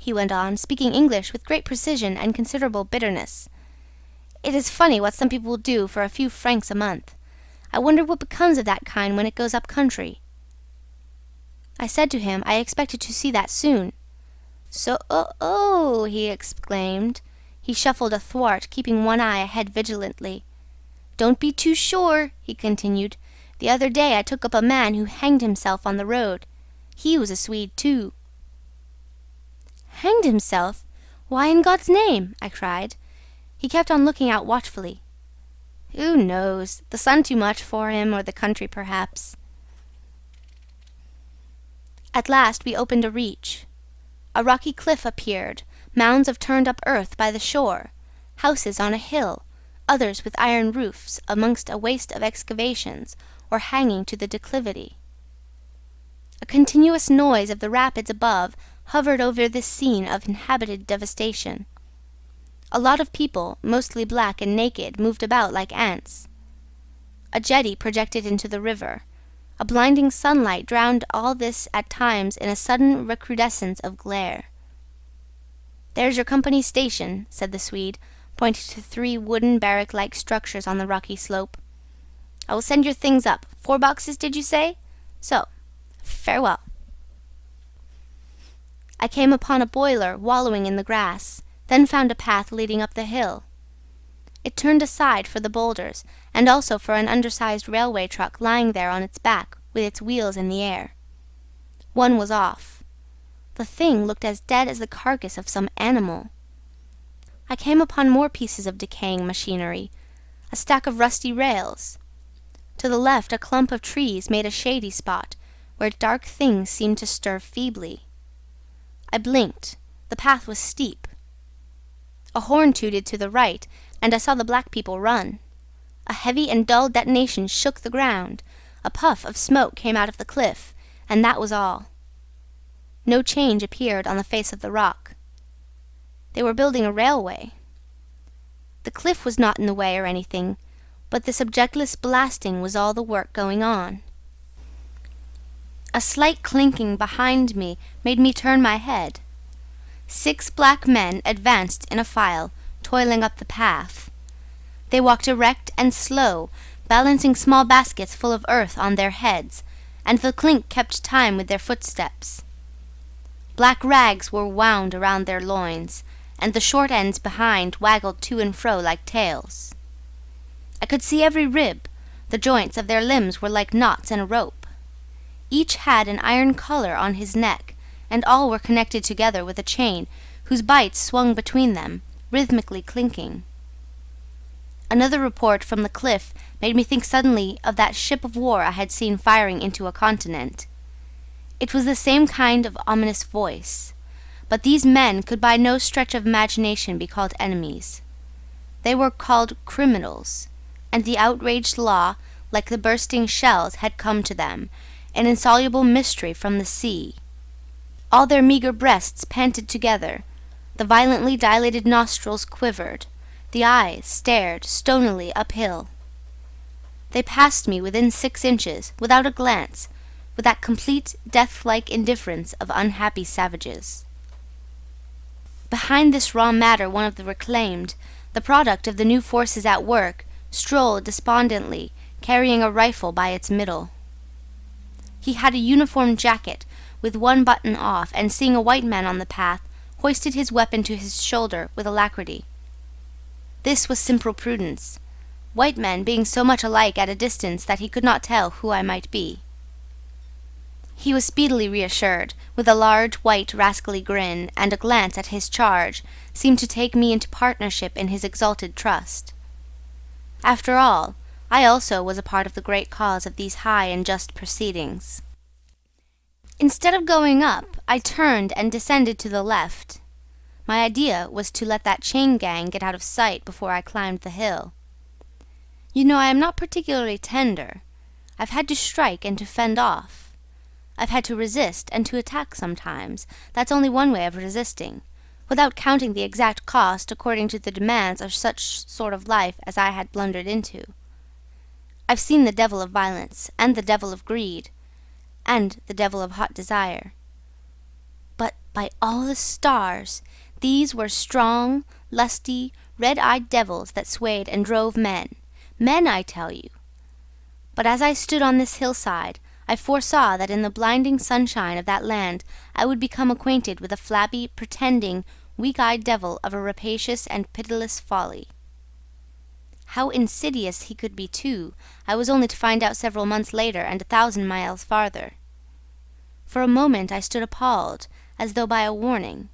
he went on, speaking English with great precision and considerable bitterness. "It is funny what some people will do for a few francs a month. I wonder what becomes of that kind when it goes up country." I said to him I expected to see that soon. "So, he exclaimed. He shuffled athwart, keeping one eye ahead vigilantly. "Don't be too sure," he continued. "The other day I took up a man who hanged himself on the road. He was a Swede too." "Hanged himself? Why, in God's name?" I cried. He kept on looking out watchfully. "Who knows? The sun too much for him, or the country perhaps." At last we opened a reach. A rocky cliff appeared, mounds of turned-up earth by the shore, houses on a hill, others with iron roofs amongst a waste of excavations, or hanging to the declivity. A continuous noise of the rapids above hovered over this scene of inhabited devastation. A lot of people, mostly black and naked, moved about like ants. A jetty projected into the river. A blinding sunlight drowned all this at times in a sudden recrudescence of glare. "There's your company's station," said the Swede, pointing to 3 wooden barrack-like structures on the rocky slope. "I will send your things up. 4 boxes, did you say? So, farewell." I came upon a boiler wallowing in the grass, then found a path leading up the hill. It turned aside for the boulders, and also for an undersized railway truck lying there on its back with its wheels in the air. One was off. The thing looked as dead as the carcass of some animal. I came upon more pieces of decaying machinery, a stack of rusty rails. To the left, a clump of trees made a shady spot, where dark things seemed to stir feebly. I blinked. The path was steep. A horn tooted to the right, and I saw the black people run. A heavy and dull detonation shook the ground. A puff of smoke came out of the cliff, and that was all. No change appeared on the face of the rock. They were building a railway. The cliff was not in the way or anything, but this objectless blasting was all the work going on. A slight clinking behind me made me turn my head. 6 black men advanced in a file, toiling up the path. They walked erect and slow, balancing small baskets full of earth on their heads, and the clink kept time with their footsteps. Black rags were wound around their loins, and the short ends behind waggled to and fro like tails. I could see every rib. The joints of their limbs were like knots in a rope. Each had an iron collar on his neck, and all were connected together with a chain whose bights swung between them, rhythmically clinking. Another report from the cliff made me think suddenly of that ship of war I had seen firing into a continent. It was the same kind of ominous voice, but these men could by no stretch of imagination be called enemies. They were called criminals, and the outraged law, like the bursting shells, had come to them, an insoluble mystery from the sea. All their meagre breasts panted together, the violently dilated nostrils quivered, the eyes stared stonily uphill. They passed me within 6 inches, without a glance, with that complete death-like indifference of unhappy savages. Behind this raw matter one of the reclaimed, the product of the new forces at work, strolled despondently, carrying a rifle by its middle. He had a uniform jacket, with one button off, and seeing a white man on the path, hoisted his weapon to his shoulder with alacrity. This was simple prudence, white men being so much alike at a distance that he could not tell who I might be. He was speedily reassured, with a large, white, rascally grin, and a glance at his charge seemed to take me into partnership in his exalted trust. After all, I also was a part of the great cause of these high and just proceedings. Instead of going up, I turned and descended to the left. My idea was to let that chain gang get out of sight before I climbed the hill. You know, I am not particularly tender. I've had to strike and to fend off. I've had to resist and to attack sometimes. That's only one way of resisting, without counting the exact cost according to the demands of such sort of life as I had blundered into. I've seen the devil of violence, and the devil of greed, and the devil of hot desire. But by all the stars, these were strong, lusty, red-eyed devils that swayed and drove men. Men, I tell you. But as I stood on this hillside, I foresaw that in the blinding sunshine of that land I would become acquainted with a flabby, pretending, weak-eyed devil of a rapacious and pitiless folly. How insidious he could be, too, I was only to find out several months later and 1,000 miles farther. For a moment I stood appalled, as though by a warning.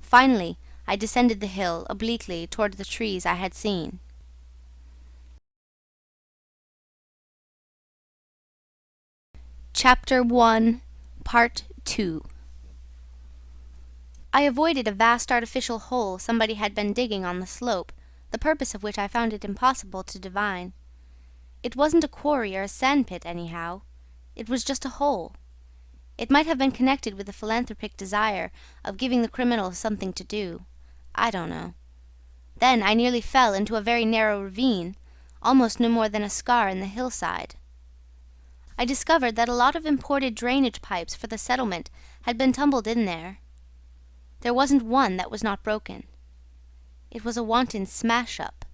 Finally, I descended the hill obliquely toward the trees I had seen. Chapter 1, Part 2. I avoided a vast artificial hole somebody had been digging on the slope, the purpose of which I found it impossible to divine. It wasn't a quarry or a sand-pit, anyhow. It was just a hole. It might have been connected with the philanthropic desire of giving the criminals something to do. I don't know. Then I nearly fell into a very narrow ravine, almost no more than a scar in the hillside. I discovered that a lot of imported drainage pipes for the settlement had been tumbled in there. There wasn't one that was not broken. It was a wanton smash-up.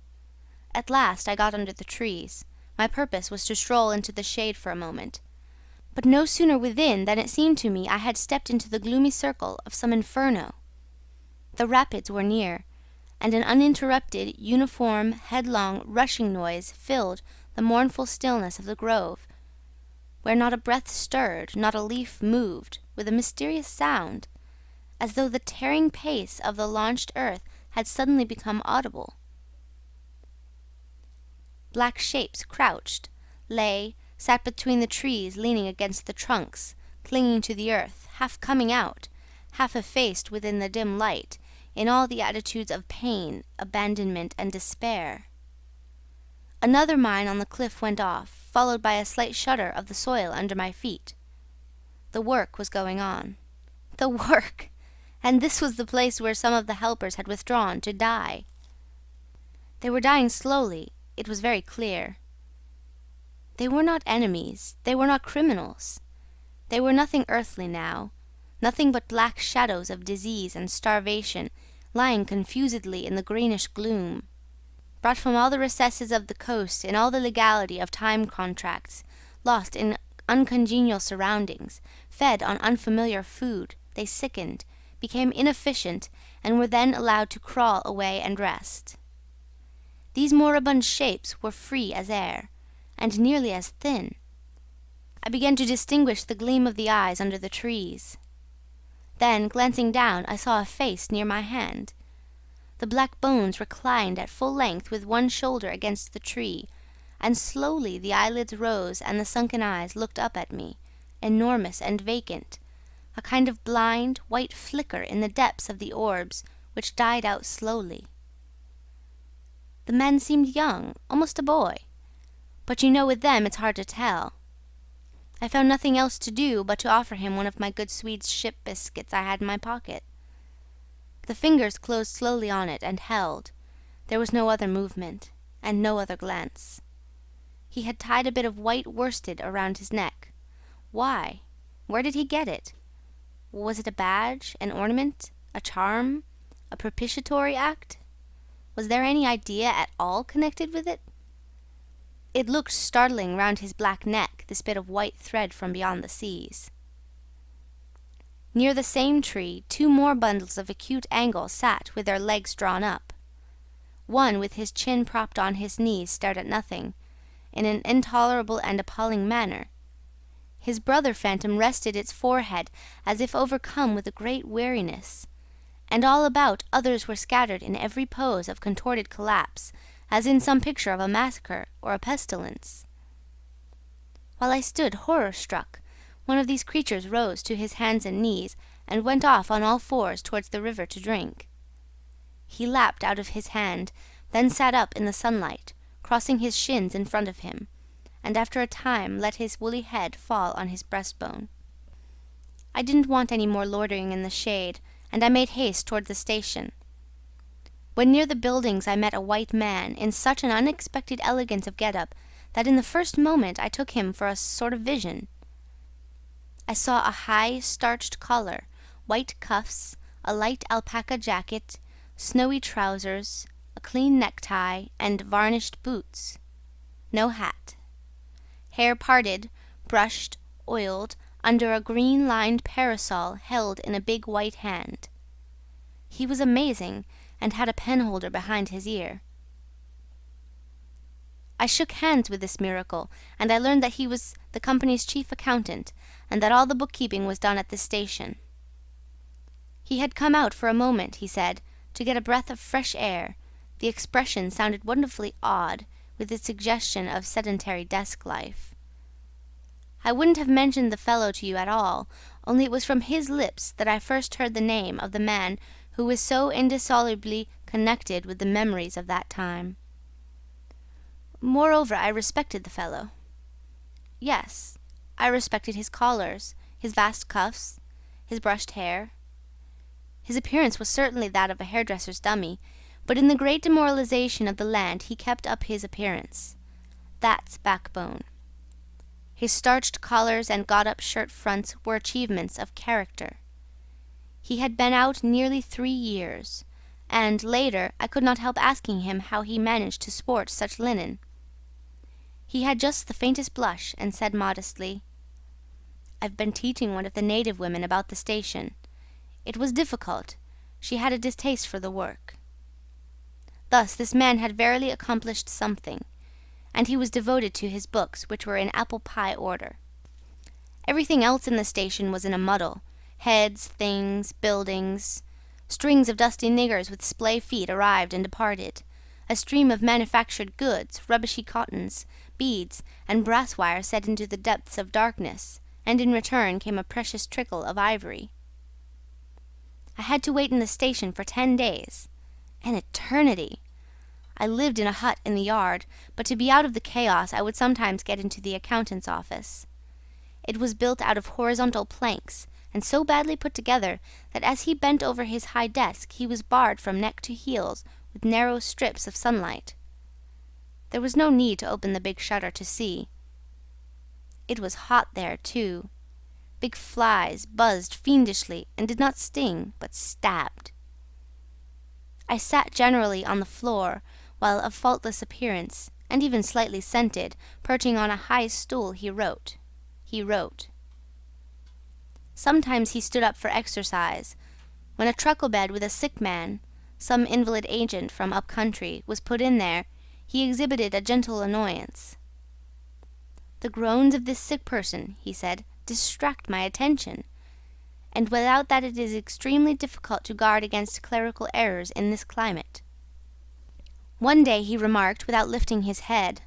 At last I got under the trees. My purpose was to stroll into the shade for a moment. But no sooner within than it seemed to me I had stepped into the gloomy circle of some inferno. The rapids were near, and an uninterrupted, uniform, headlong, rushing noise filled the mournful stillness of the grove, where not a breath stirred, not a leaf moved, with a mysterious sound, as though the tearing pace of the launched earth had suddenly become audible. Black shapes crouched, lay, sat between the trees, leaning against the trunks, clinging to the earth, half coming out, half effaced within the dim light, in all the attitudes of pain, abandonment, and despair. Another mine on the cliff went off, followed by a slight shudder of the soil under my feet. The work was going on. The work! And this was the place where some of the helpers had withdrawn to die. They were dying slowly, it was very clear. They were not enemies, they were not criminals. They were nothing earthly now, nothing but black shadows of disease and starvation lying confusedly in the greenish gloom, brought from all the recesses of the coast in all the legality of time contracts, lost in uncongenial surroundings, fed on unfamiliar food. They sickened, became inefficient, and were then allowed to crawl away and rest. These moribund shapes were free as air, and nearly as thin. I began to distinguish the gleam of the eyes under the trees. Then, glancing down, I saw a face near my hand. The black bones reclined at full length with one shoulder against the tree, and slowly the eyelids rose and the sunken eyes looked up at me, enormous and vacant, a kind of blind, white flicker in the depths of the orbs, which died out slowly. The man seemed young, almost a boy, but you know with them it's hard to tell. I found nothing else to do but to offer him one of my good Swede's ship biscuits I had in my pocket. The fingers closed slowly on it and held. There was no other movement, and no other glance. He had tied a bit of white worsted around his neck. Why? Where did he get it? Was it a badge, an ornament, a charm, a propitiatory act? Was there any idea at all connected with it? It looked startling round his black neck, this bit of white thread from beyond the seas. Near the same tree, 2 more bundles of acute angle sat with their legs drawn up. One, with his chin propped on his knees, stared at nothing, in an intolerable and appalling manner. His brother phantom rested its forehead as if overcome with a great weariness, and all about others were scattered in every pose of contorted collapse, as in some picture of a massacre or a pestilence. While I stood horror-struck, one of these creatures rose to his hands and knees and went off on all fours towards the river to drink. He lapped out of his hand, then sat up in the sunlight, crossing his shins in front of him, and after a time let his woolly head fall on his breastbone. I didn't want any more loitering in the shade, and I made haste toward the station. When near the buildings I met a white man, in such an unexpected elegance of get-up that in the first moment I took him for a sort of vision. I saw a high, starched collar, white cuffs, a light alpaca jacket, snowy trousers, a clean necktie, and varnished boots. No hat. Hair parted, brushed, oiled, under a green-lined parasol held in a big white hand. He was amazing, and had a penholder behind his ear. I shook hands with this miracle, and I learned that he was the company's chief accountant, and that all the bookkeeping was done at this station. He had come out for a moment, he said, to get a breath of fresh air. The expression sounded wonderfully odd, with its suggestion of sedentary desk life. I wouldn't have mentioned the fellow to you at all, only it was from his lips that I first heard the name of the man who was so indissolubly connected with the memories of that time. Moreover, I respected the fellow. Yes, I respected his collars, his vast cuffs, his brushed hair. His appearance was certainly that of a hairdresser's dummy, but in the great demoralization of the land he kept up his appearance. That's backbone. His starched collars and got-up shirt fronts were achievements of character. He had been out nearly 3 years, and, later, I could not help asking him how he managed to sport such linen. He had just the faintest blush, and said modestly, "I've been teaching one of the native women about the station. It was difficult. She had a distaste for the work." Thus this man had verily accomplished something, and he was devoted to his books, which were in apple pie order. Everything else in the station was in a muddle: heads, things, buildings. Strings of dusty niggers with splay feet arrived and departed. A stream of manufactured goods, rubbishy cottons, beads, and brass wire set into the depths of darkness, and in return came a precious trickle of ivory. I had to wait in the station for 10 days. An eternity! I lived in a hut in the yard, but to be out of the chaos I would sometimes get into the accountant's office. It was built out of horizontal planks, and so badly put together that as he bent over his high desk he was barred from neck to heels with narrow strips of sunlight. There was no need to open the big shutter to see. It was hot there, too. Big flies buzzed fiendishly and did not sting, but stabbed. I sat generally on the floor, while of faultless appearance, and even slightly scented, perching on a high stool, he wrote. Sometimes he stood up for exercise. When a truckle bed with a sick man, some invalid agent from up country, was put in there, he exhibited a gentle annoyance. "The groans of this sick person," he said, "distract my attention, and without that it is extremely difficult to guard against clerical errors in this climate." One day he remarked, without lifting his head,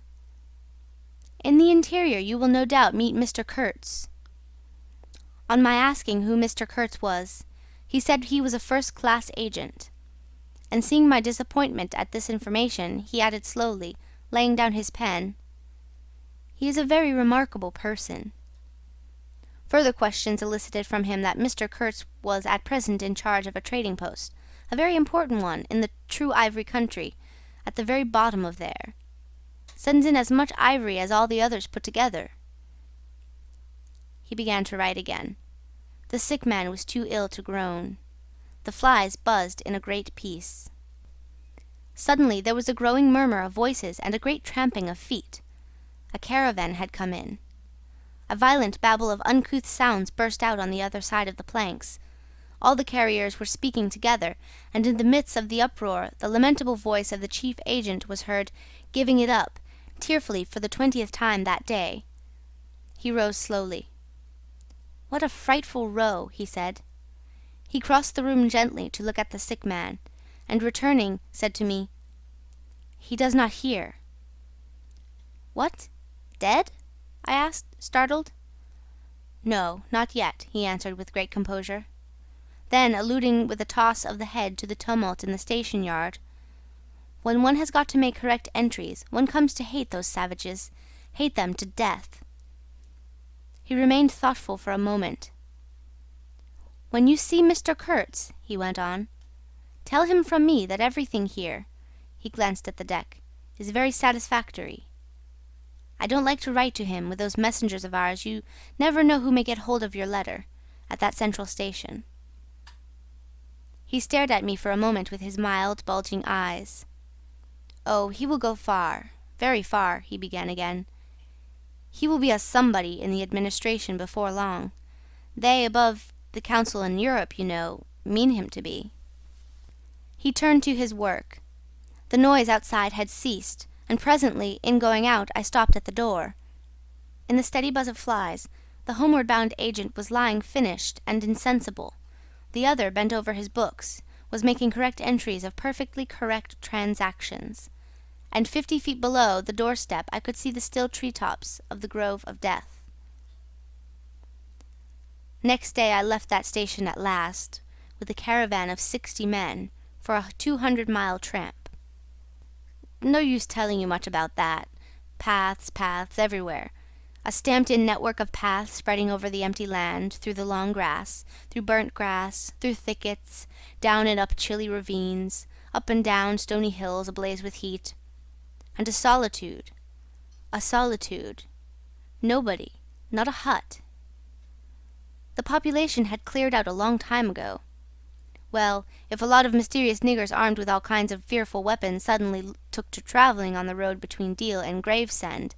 "In the interior you will no doubt meet Mr. Kurtz." On my asking who Mr. Kurtz was, he said he was a first-class agent; and seeing my disappointment at this information, he added slowly, laying down his pen, "He is a very remarkable person." Further questions elicited from him that Mr. Kurtz was at present in charge of a trading post, a very important one, in the true ivory country, at the very bottom of there. Sends in as much ivory as all the others put together. He began to write again. The sick man was too ill to groan. The flies buzzed in a great peace. Suddenly there was a growing murmur of voices and a great tramping of feet. A caravan had come in. A violent babble of uncouth sounds burst out on the other side of the planks. All the carriers were speaking together, and in the midst of the uproar the lamentable voice of the chief agent was heard, giving it up, tearfully for the 20th time that day. He rose slowly. "What a frightful row," he said. He crossed the room gently to look at the sick man, and returning said to me, "He does not hear." "What? Dead?" I asked, startled. "No, not yet," he answered with great composure. Then, alluding with a toss of the head to the tumult in the station yard, "When one has got to make correct entries, one comes to hate those savages, hate them to death." He remained thoughtful for a moment. "When you see Mr. Kurtz," he went on, "tell him from me that everything here," he glanced at the deck, "is very satisfactory. I don't like to write to him with those messengers of ours, you never know who may get hold of your letter, at that central station." He stared at me for a moment with his mild, bulging eyes. "Oh, he will go far, very far," he began again. "He will be a somebody in the administration before long. They, above the council in Europe, you know, mean him to be." He turned to his work. The noise outside had ceased, and presently, in going out, I stopped at the door. In the steady buzz of flies, the homeward-bound agent was lying finished and insensible. The other, bent over his books, was making correct entries of perfectly correct transactions. And 50 feet below the doorstep I could see the still tree-tops of the Grove of Death. Next day I left that station at last, with a caravan of 60 men, for a 200-mile tramp. No use telling you much about that. Paths everywhere. A stamped-in network of paths spreading over the empty land, through the long grass, through burnt grass, through thickets, down and up chilly ravines, up and down stony hills ablaze with heat. And a solitude. Nobody, not a hut. The population had cleared out a long time ago. Well, if a lot of mysterious niggers armed with all kinds of fearful weapons suddenly took to travelling on the road between Deal and Gravesend,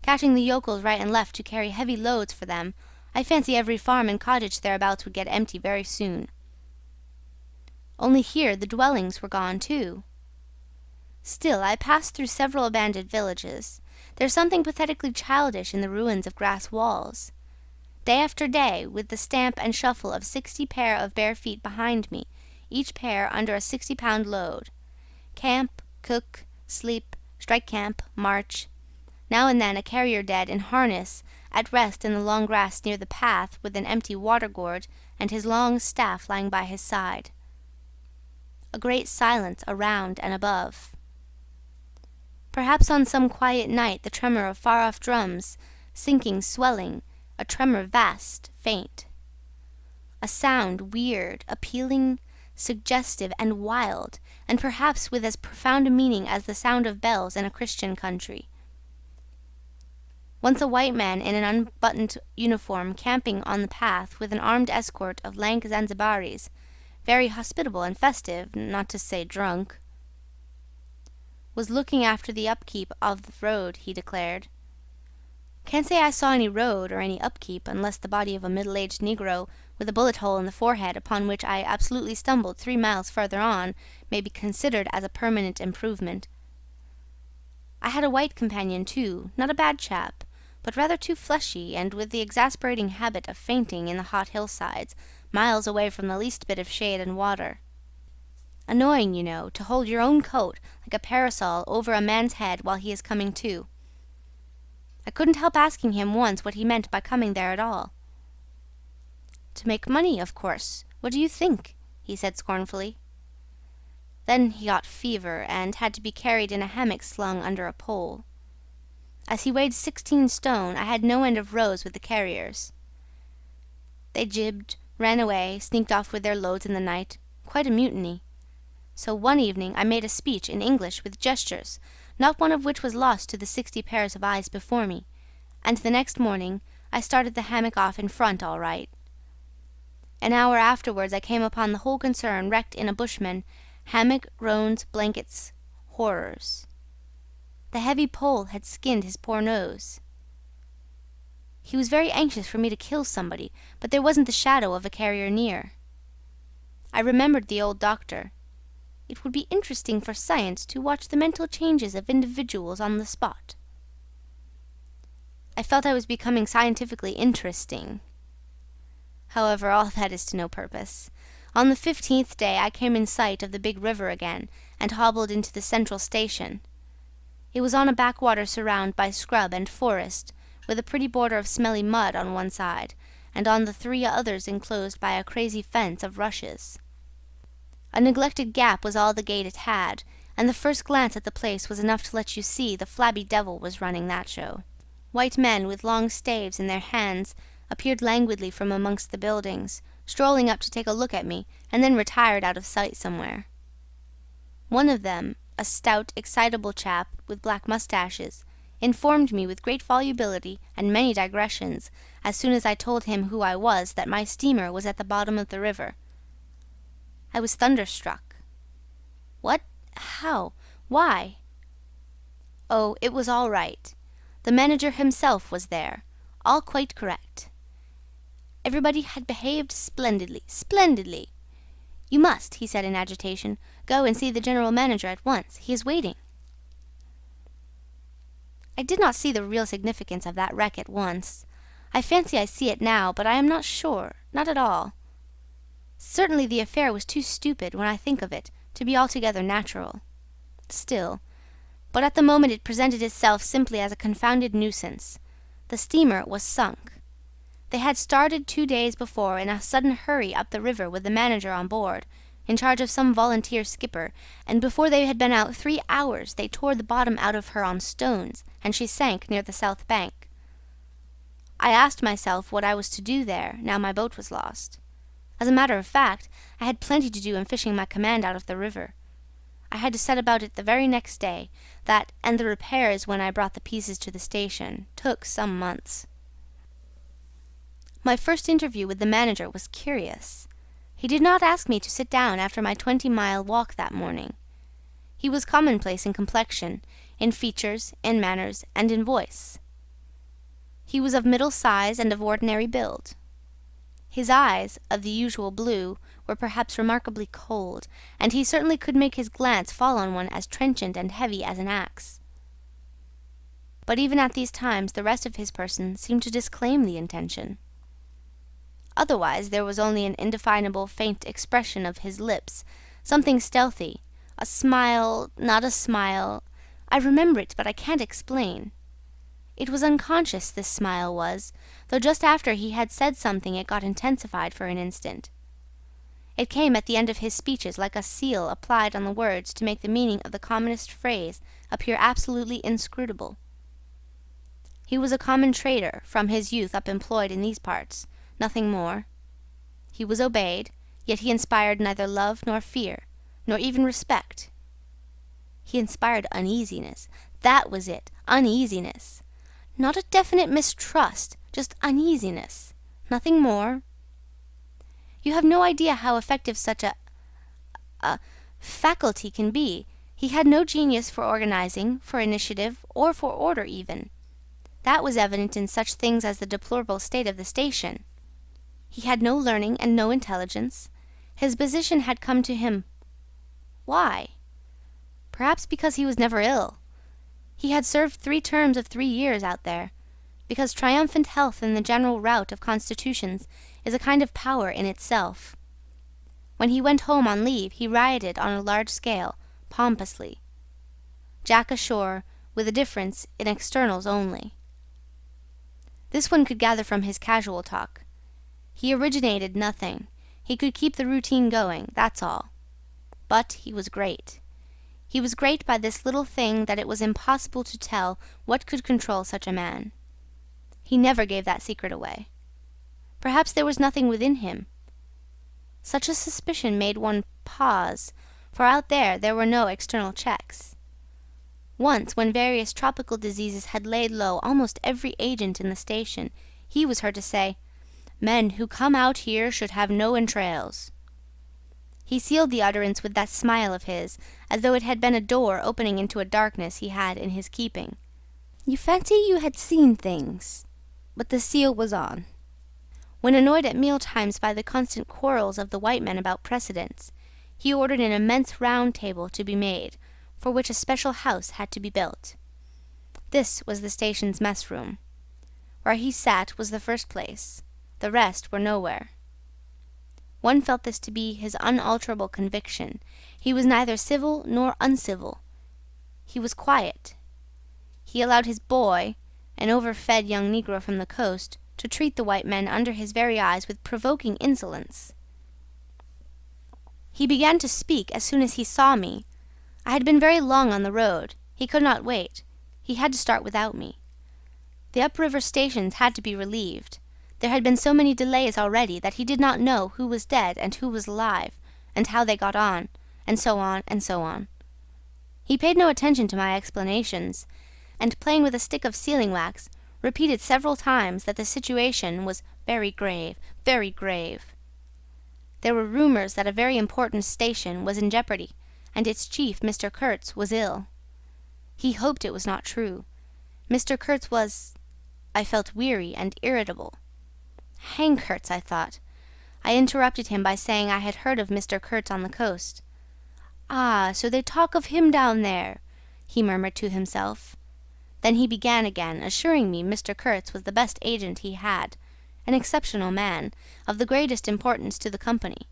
catching the yokels right and left to carry heavy loads for them, I fancy every farm and cottage thereabouts would get empty very soon. Only here the dwellings were gone too. Still, I passed through several abandoned villages. There's something pathetically childish in the ruins of grass walls. Day after day, with the stamp and shuffle of 60 pair of bare feet behind me, each pair under a 60-pound load. Camp, cook, sleep, strike camp, march. Now and then a carrier dead in harness, at rest in the long grass near the path, with an empty water-gourd and his long staff lying by his side. A great silence around and above. Perhaps on some quiet night the tremor of far-off drums, sinking, swelling, a tremor vast, faint. A sound weird, appealing, suggestive, and wild, and perhaps with as profound a meaning as the sound of bells in a Christian country. Once a white man in an unbuttoned uniform, camping on the path with an armed escort of lank Zanzibaris, very hospitable and festive, not to say drunk, was looking after the upkeep of the road, he declared. Can't say I saw any road or any upkeep, unless the body of a middle-aged Negro with a bullet hole in the forehead, upon which I absolutely stumbled 3 miles farther on, may be considered as a permanent improvement. I had a white companion too, not a bad chap, but rather too fleshy, and with the exasperating habit of fainting in the hot hillsides, miles away from the least bit of shade and water. Annoying, you know, to hold your own coat like a parasol over a man's head while he is coming to. I couldn't help asking him once what he meant by coming there at all. To make money, of course. What do you think? He said scornfully. Then he got fever and had to be carried in a hammock slung under a pole. As he weighed 16 stone, I had no end of rows with the carriers. They jibbed, ran away, sneaked off with their loads in the night. Quite a mutiny. So one evening I made a speech in English with gestures, not one of which was lost to the 60 pairs of eyes before me, and the next morning I started the hammock off in front all right. An hour afterwards I came upon the whole concern wrecked in a bushman, hammock, roans, blankets, horrors. The heavy pole had skinned his poor nose. He was very anxious for me to kill somebody, but there wasn't the shadow of a carrier near. I remembered the old doctor. It would be interesting for science to watch the mental changes of individuals on the spot. I felt I was becoming scientifically interesting. However, all that is to no purpose. On the 15th day I came in sight of the big river again, and hobbled into the central station. It was on a backwater surrounded by scrub and forest, with a pretty border of smelly mud on one side, and on the 3 others enclosed by a crazy fence of rushes. A neglected gap was all the gate it had, and the first glance at the place was enough to let you see the flabby devil was running that show. White men with long staves in their hands appeared languidly from amongst the buildings, strolling up to take a look at me, and then retired out of sight somewhere. One of them, a stout, excitable chap with black moustaches, informed me with great volubility and many digressions, as soon as I told him who I was, that my steamer was at the bottom of the river. I was thunderstruck. What? How? Why? Oh, it was all right. The manager himself was there, all quite correct. Everybody had behaved splendidly, splendidly. You must, he said in agitation, go and see the general manager at once. He is waiting. I did not see the real significance of that wreck at once. I fancy I see it now, but I am not sure, not at all. Certainly the affair was too stupid, when I think of it, to be altogether natural. Still, but at the moment it presented itself simply as a confounded nuisance. The steamer was sunk. They had started 2 days before in a sudden hurry up the river with the manager on board, in charge of some volunteer skipper, and before they had been out 3 hours they tore the bottom out of her on stones, and she sank near the south bank. I asked myself what I was to do there, now my boat was lost. As a matter of fact, I had plenty to do in fishing my command out of the river. I had to set about it the very next day. That, and the repairs when I brought the pieces to the station, took some months. My first interview with the manager was curious. He did not ask me to sit down after my 20-mile walk that morning. He was commonplace in complexion, in features, in manners, and in voice. He was of middle size and of ordinary build. His eyes, of the usual blue, were perhaps remarkably cold, and he certainly could make his glance fall on one as trenchant and heavy as an axe. But even at these times the rest of his person seemed to disclaim the intention. Otherwise there was only an indefinable faint expression of his lips, something stealthy, a smile, not a smile. I remember it, but I can't explain. It was unconscious, this smile was, though just after he had said something it got intensified for an instant. It came at the end of his speeches like a seal applied on the words to make the meaning of the commonest phrase appear absolutely inscrutable. He was a common trader, from his youth up employed in these parts, nothing more. He was obeyed, yet he inspired neither love nor fear, nor even respect. He inspired uneasiness. That was it, uneasiness. Not a definite mistrust, just uneasiness. Nothing more. You have no idea how effective such a faculty can be. He had no genius for organizing, for initiative, or for order even. That was evident in such things as the deplorable state of the station. He had no learning and no intelligence. His position had come to him. Why? Perhaps because he was never ill. He had served 3 terms of 3 years out there, because triumphant health in the general rout of constitutions is a kind of power in itself. When he went home on leave he rioted on a large scale, pompously. Jack ashore, with a difference in externals only. This one could gather from his casual talk. He originated nothing. He could keep the routine going, that's all. But he was great. He was great by this little thing that it was impossible to tell what could control such a man. He never gave that secret away. Perhaps there was nothing within him. Such a suspicion made one pause, for out there were no external checks. Once, when various tropical diseases had laid low almost every agent in the station, he was heard to say, "Men who come out here should have no entrails." He sealed the utterance with that smile of his, as though it had been a door opening into a darkness he had in his keeping. You fancy you had seen things, but the seal was on. When annoyed at meal-times by the constant quarrels of the white men about precedence, he ordered an immense round table to be made, for which a special house had to be built. This was the station's mess-room. Where he sat was the first place. The rest were nowhere. One felt this to be his unalterable conviction. He was neither civil nor uncivil. He was quiet. He allowed his boy, an overfed young negro from the coast, to treat the white men under his very eyes with provoking insolence. He began to speak as soon as he saw me. I had been very long on the road. He could not wait. He had to start without me. The upriver stations had to be relieved. There had been so many delays already that he did not know who was dead and who was alive, and how they got on, and so on, and so on. He paid no attention to my explanations, and playing with a stick of sealing-wax, repeated several times that the situation was very grave, very grave. There were rumours that a very important station was in jeopardy, and its chief, Mr. Kurtz, was ill. He hoped it was not true. Mr. Kurtz was... I felt weary and irritable. Hang Kurtz, I thought. I interrupted him by saying I had heard of Mr. Kurtz on the coast. "Ah, so they talk of him down there," he murmured to himself. Then he began again, assuring me Mr. Kurtz was the best agent he had, an exceptional man, of the greatest importance to the company.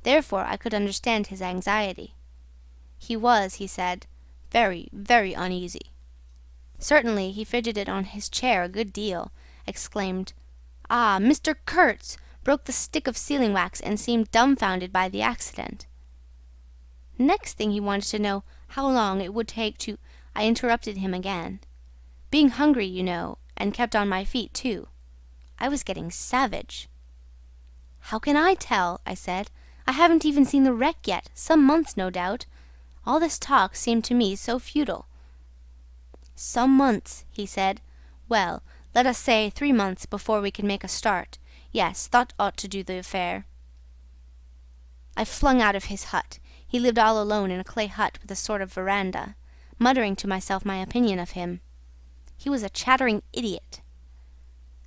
Therefore I could understand his anxiety. He was, he said, very, very uneasy. Certainly he fidgeted on his chair a good deal, exclaimed, "Ah, Mr. Kurtz!" broke the stick of sealing-wax and seemed dumbfounded by the accident. Next thing he wanted to know how long it would take to... I interrupted him again. Being hungry, you know, and kept on my feet too. I was getting savage. "How can I tell?" I said. "I haven't even seen the wreck yet, some months no doubt. All this talk seemed to me so futile." "Some months," he said. "Well, let us say 3 months before we can make a start. Yes, that ought to do the affair." I flung out of his hut. He lived all alone in a clay hut with a sort of veranda, muttering to myself my opinion of him. He was a chattering idiot.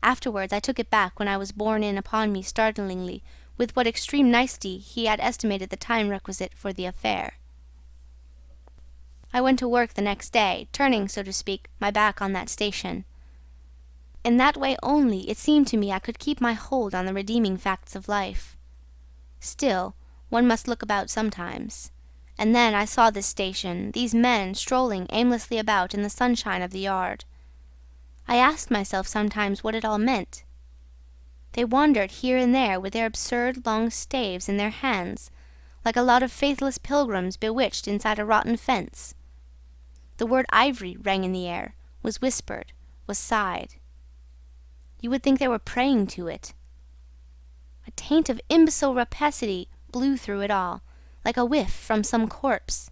Afterwards I took it back when I was borne in upon me startlingly with what extreme nicety he had estimated the time requisite for the affair. I went to work the next day, turning, so to speak, my back on that station. In that way only, it seemed to me, I could keep my hold on the redeeming facts of life. Still, one must look about sometimes. And then I saw this station, these men strolling aimlessly about in the sunshine of the yard. I asked myself sometimes what it all meant. They wandered here and there with their absurd long staves in their hands, like a lot of faithless pilgrims bewitched inside a rotten fence. The word ivory rang in the air, was whispered, was sighed. You would think they were praying to it. A taint of imbecile rapacity blew through it all, like a whiff from some corpse.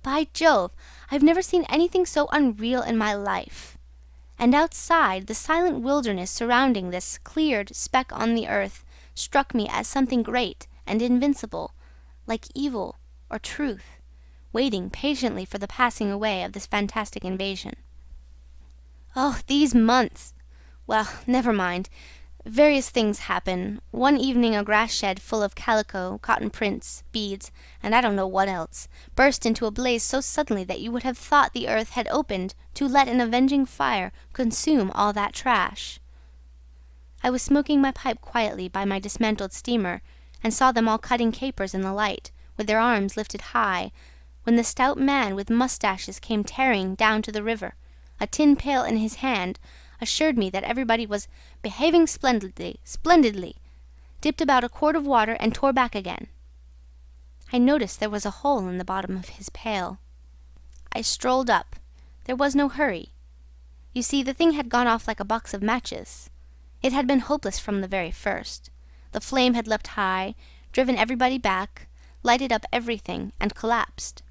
By Jove, I've never seen anything so unreal in my life. And outside, the silent wilderness surrounding this cleared speck on the earth struck me as something great and invincible, like evil or truth, waiting patiently for the passing away of this fantastic invasion. Oh, these months! Well, never mind. Various things happen. One evening a grass shed full of calico, cotton prints, beads, and I don't know what else, burst into a blaze so suddenly that you would have thought the earth had opened to let an avenging fire consume all that trash. I was smoking my pipe quietly by my dismantled steamer, and saw them all cutting capers in the light, with their arms lifted high, when the stout man with moustaches came tearing down to the river, a tin pail in his hand, assured me that everybody was behaving splendidly, dipped about a quart of water and tore back again. I noticed there was a hole in the bottom of his pail. I strolled up. There was no hurry. You see, the thing had gone off like a box of matches. It had been hopeless from the very first. The flame had leapt high, driven everybody back, lighted up everything, and collapsed.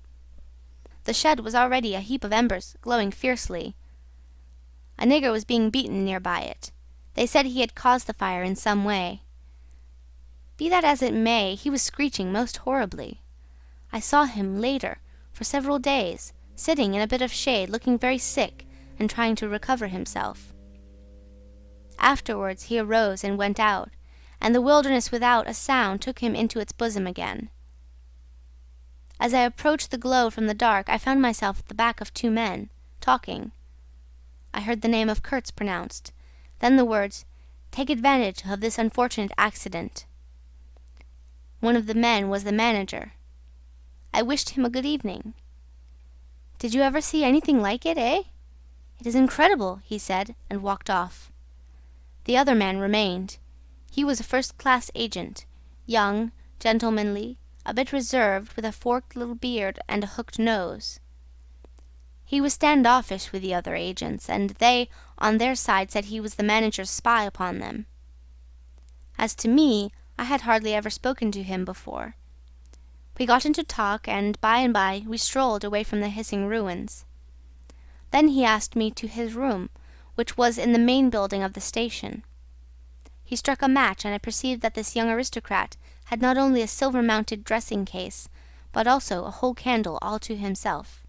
The shed was already a heap of embers, glowing fiercely. A nigger was being beaten near by it. They said he had caused the fire in some way. Be that as it may, he was screeching most horribly. I saw him later, for several days, sitting in a bit of shade, looking very sick and trying to recover himself. Afterwards he arose and went out, and the wilderness without a sound took him into its bosom again. As I approached the glow from the dark, I found myself at the back of two men, talking. I heard the name of Kurtz pronounced, then the words, "Take advantage of this unfortunate accident." One of the men was the manager. I wished him a good evening. "Did you ever see anything like it, eh? It is incredible," he said, and walked off. The other man remained. He was a first-class agent, young, gentlemanly, a bit reserved, with a forked little beard and a hooked nose. He was standoffish with the other agents, and they, on their side, said he was the manager's spy upon them. As to me, I had hardly ever spoken to him before. We got into talk, and by we strolled away from the hissing ruins. Then he asked me to his room, which was in the main building of the station. He struck a match, and I perceived that this young aristocrat had not only a silver-mounted dressing-case, but also a whole candle all to himself.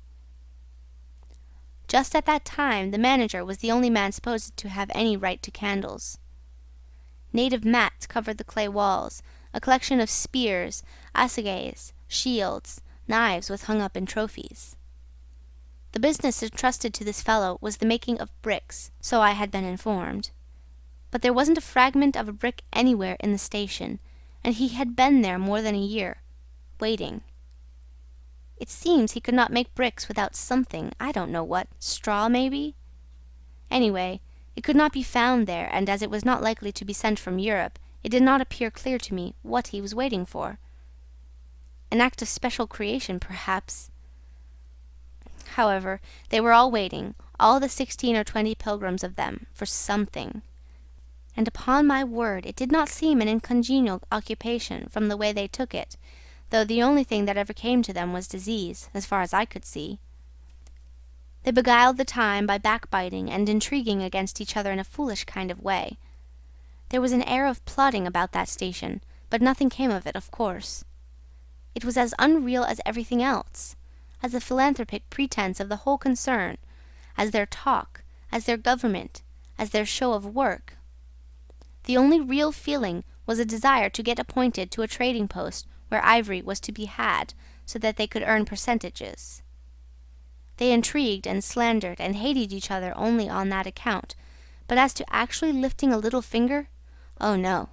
Just at that time, the manager was the only man supposed to have any right to candles. Native mats covered the clay walls, a collection of spears, assegais, shields, knives was hung up in trophies. The business entrusted to this fellow was the making of bricks, so I had been informed. But there wasn't a fragment of a brick anywhere in the station, and he had been there more than a year, waiting. It seems he could not make bricks without something, I don't know what, straw maybe? Anyway, it could not be found there, and as it was not likely to be sent from Europe, it did not appear clear to me what he was waiting for. An act of special creation, perhaps. However, they were all waiting, all the 16 or 20 pilgrims of them, for something. And upon my word, it did not seem an uncongenial occupation from the way they took it, though the only thing that ever came to them was disease, as far as I could see. They beguiled the time by backbiting and intriguing against each other in a foolish kind of way. There was an air of plotting about that station, but nothing came of it, of course. It was as unreal as everything else, as the philanthropic pretense of the whole concern, as their talk, as their government, as their show of work. The only real feeling was a desire to get appointed to a trading post where ivory was to be had, so that they could earn percentages. They intrigued and slandered and hated each other only on that account, but as to actually lifting a little finger, oh no!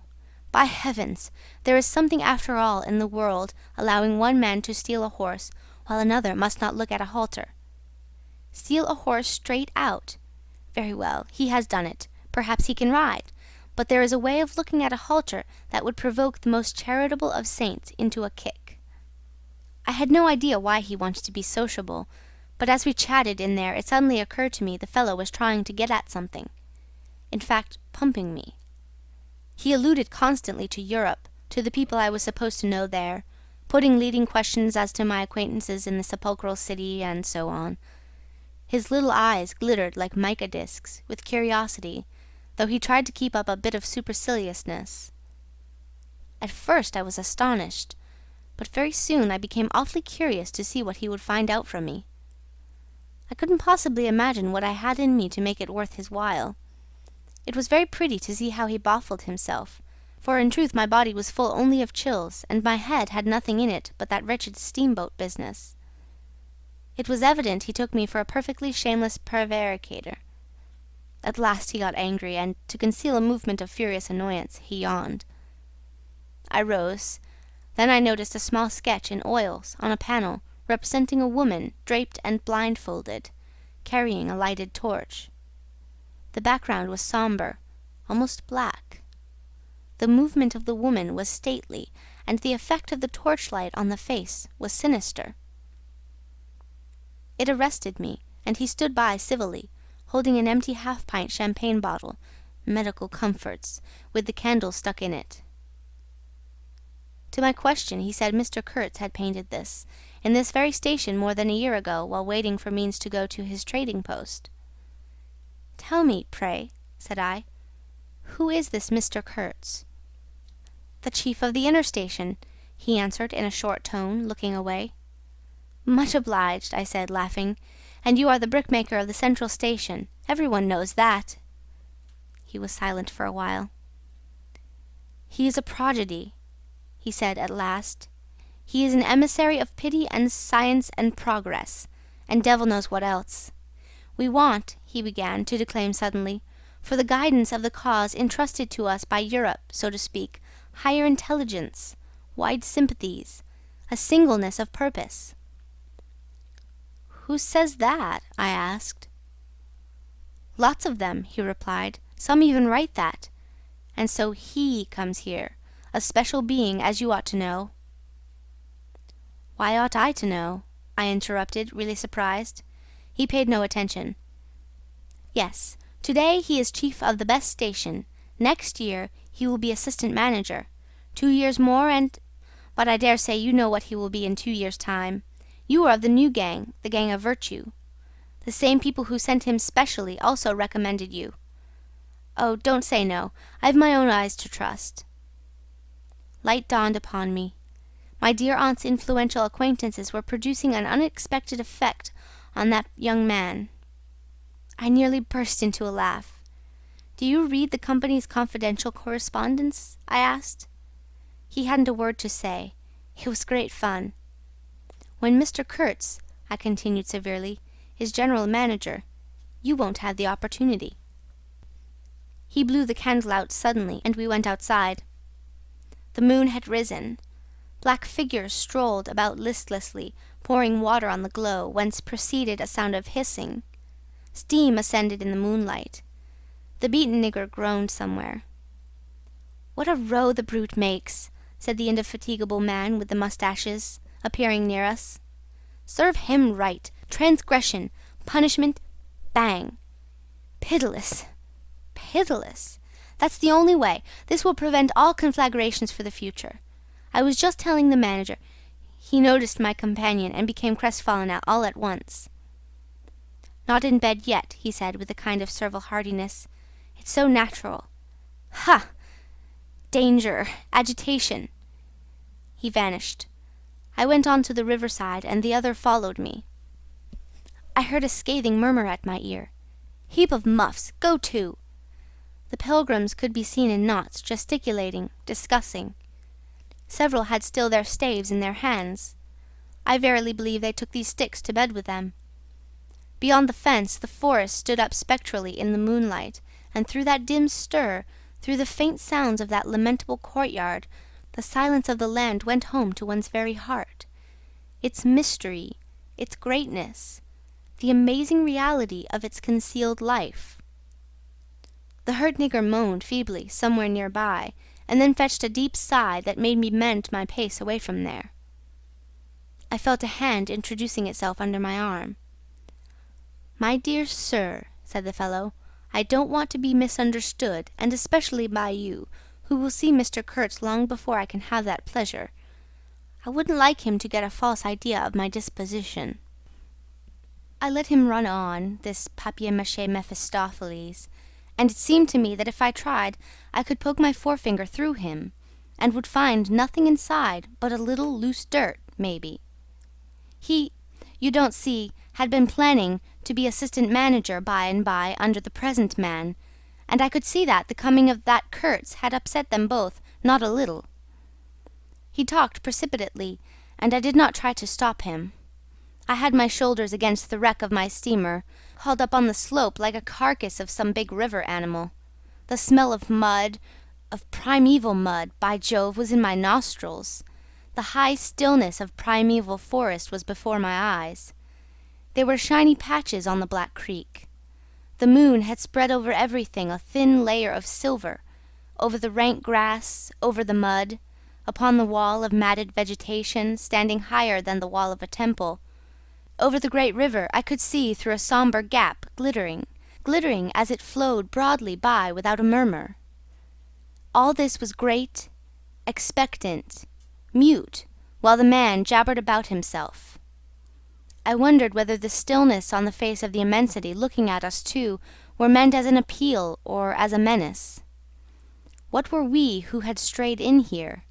By heavens, there is something after all in the world allowing one man to steal a horse while another must not look at a halter. Steal a horse straight out. Very well, he has done it. Perhaps he can ride. But there is a way of looking at a halter that would provoke the most charitable of saints into a kick. I had no idea why he wanted to be sociable, but as we chatted in there it suddenly occurred to me the fellow was trying to get at something. In fact, pumping me. He alluded constantly to Europe, to the people I was supposed to know there, putting leading questions as to my acquaintances in the sepulchral city, and so on. His little eyes glittered like mica discs with curiosity, though he tried to keep up a bit of superciliousness. At first I was astonished, but very soon I became awfully curious to see what he would find out from me. I couldn't possibly imagine what I had in me to make it worth his while. It was very pretty to see how he baffled himself, for in truth my body was full only of chills, and my head had nothing in it but that wretched steamboat business. It was evident he took me for a perfectly shameless prevaricator. At last he got angry, and, to conceal a movement of furious annoyance, he yawned. I rose. Then I noticed a small sketch in oils on a panel representing a woman draped and blindfolded, carrying a lighted torch. The background was sombre, almost black. The movement of the woman was stately, and the effect of the torchlight on the face was sinister. It arrested me, and he stood by civilly, holding an empty half-pint champagne bottle, medical comforts, with the candle stuck in it. To my question he said Mr. Kurtz had painted this, in this very station more than a year ago, while waiting for means to go to his trading post. "Tell me, pray," said I, "who is this Mr. Kurtz?" "The chief of the inner station," he answered in a short tone, looking away. "Much obliged," I said, laughing. "And you are the brickmaker of the central station. Everyone knows that." He was silent for a while. "He is a prodigy," he said at last. "He is an emissary of pity and science and progress, and devil knows what else. We want," he began to declaim suddenly, "for the guidance of the cause entrusted to us by Europe, so to speak, higher intelligence, wide sympathies, a singleness of purpose." "Who says that?" I asked. "Lots of them," he replied. "Some even write that. And so he comes here, a special being, as you ought to know." "Why ought I to know?" I interrupted, really surprised. He paid no attention. "Yes, today he is chief of the best station. Next year he will be assistant manager. 2 years more and... But I dare say you know what he will be in 2 years' time. You are of the new gang, the gang of virtue. The same people who sent him specially also recommended you. Oh, don't say no. I've my own eyes to trust." Light dawned upon me. My dear aunt's influential acquaintances were producing an unexpected effect on that young man. I nearly burst into a laugh. "Do you read the company's confidential correspondence?" I asked. He hadn't a word to say. It was great fun. "When Mr. Kurtz," I continued severely, "is general manager, you won't have the opportunity." He blew the candle out suddenly, and we went outside. The moon had risen. Black figures strolled about listlessly, pouring water on the glow, whence proceeded a sound of hissing. Steam ascended in the moonlight. The beaten nigger groaned somewhere. "What a row the brute makes," said the indefatigable man with the moustaches, appearing near us. "Serve him right. Transgression, punishment, bang. Pitiless, pitiless. That's the only way. This will prevent all conflagrations for the future. I was just telling the manager..." He noticed my companion and became crestfallen all at once. "Not in bed yet," he said with a kind of servile heartiness. "It's so natural. Ha! Danger, agitation." He vanished. I went on to the riverside, and the other followed me. I heard a scathing murmur at my ear. "Heap of muffs! Go to!" The pilgrims could be seen in knots, gesticulating, discussing. Several had still their staves in their hands. I verily believe they took these sticks to bed with them. Beyond the fence the forest stood up spectrally in the moonlight, and through that dim stir, through the faint sounds of that lamentable courtyard, the silence of the land went home to one's very heart. Its mystery, its greatness, the amazing reality of its concealed life. The hurt nigger moaned feebly somewhere near by, and then fetched a deep sigh that made me mend my pace away from there. I felt a hand introducing itself under my arm. "My dear sir," said the fellow, "I don't want to be misunderstood, and especially by you, who will see Mr. Kurtz long before I can have that pleasure. I wouldn't like him to get a false idea of my disposition." I let him run on, this papier-mâché Mephistopheles, and it seemed to me that if I tried I could poke my forefinger through him, and would find nothing inside but a little loose dirt, maybe. He, you don't see, had been planning to be assistant manager by and by under the present man, and I could see that the coming of that Kurtz had upset them both not a little. He talked precipitately, and I did not try to stop him. I had my shoulders against the wreck of my steamer, hauled up on the slope like a carcass of some big river animal. The smell of mud, of primeval mud, by Jove, was in my nostrils. The high stillness of primeval forest was before my eyes. There were shiny patches on the black creek. The moon had spread over everything a thin layer of silver, over the rank grass, over the mud, upon the wall of matted vegetation standing higher than the wall of a temple. Over the great river I could see through a sombre gap, glittering as it flowed broadly by without a murmur. All this was great, expectant, mute, while the man jabbered about himself. I wondered whether the stillness on the face of the immensity looking at us two were meant as an appeal or as a menace. What were we who had strayed in here?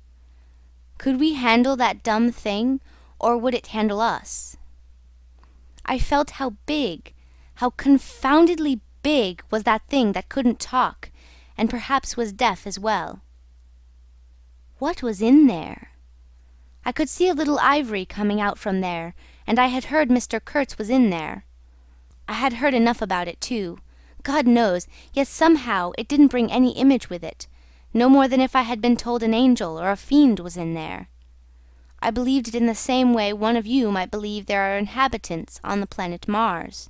Could we handle that dumb thing, or would it handle us? I felt how big, how confoundedly big was that thing that couldn't talk, and perhaps was deaf as well. What was in there? I could see a little ivory coming out from there, and I had heard Mr. Kurtz was in there. I had heard enough about it, too. God knows, yet somehow it didn't bring any image with it, no more than if I had been told an angel or a fiend was in there. I believed it in the same way one of you might believe there are inhabitants on the planet Mars.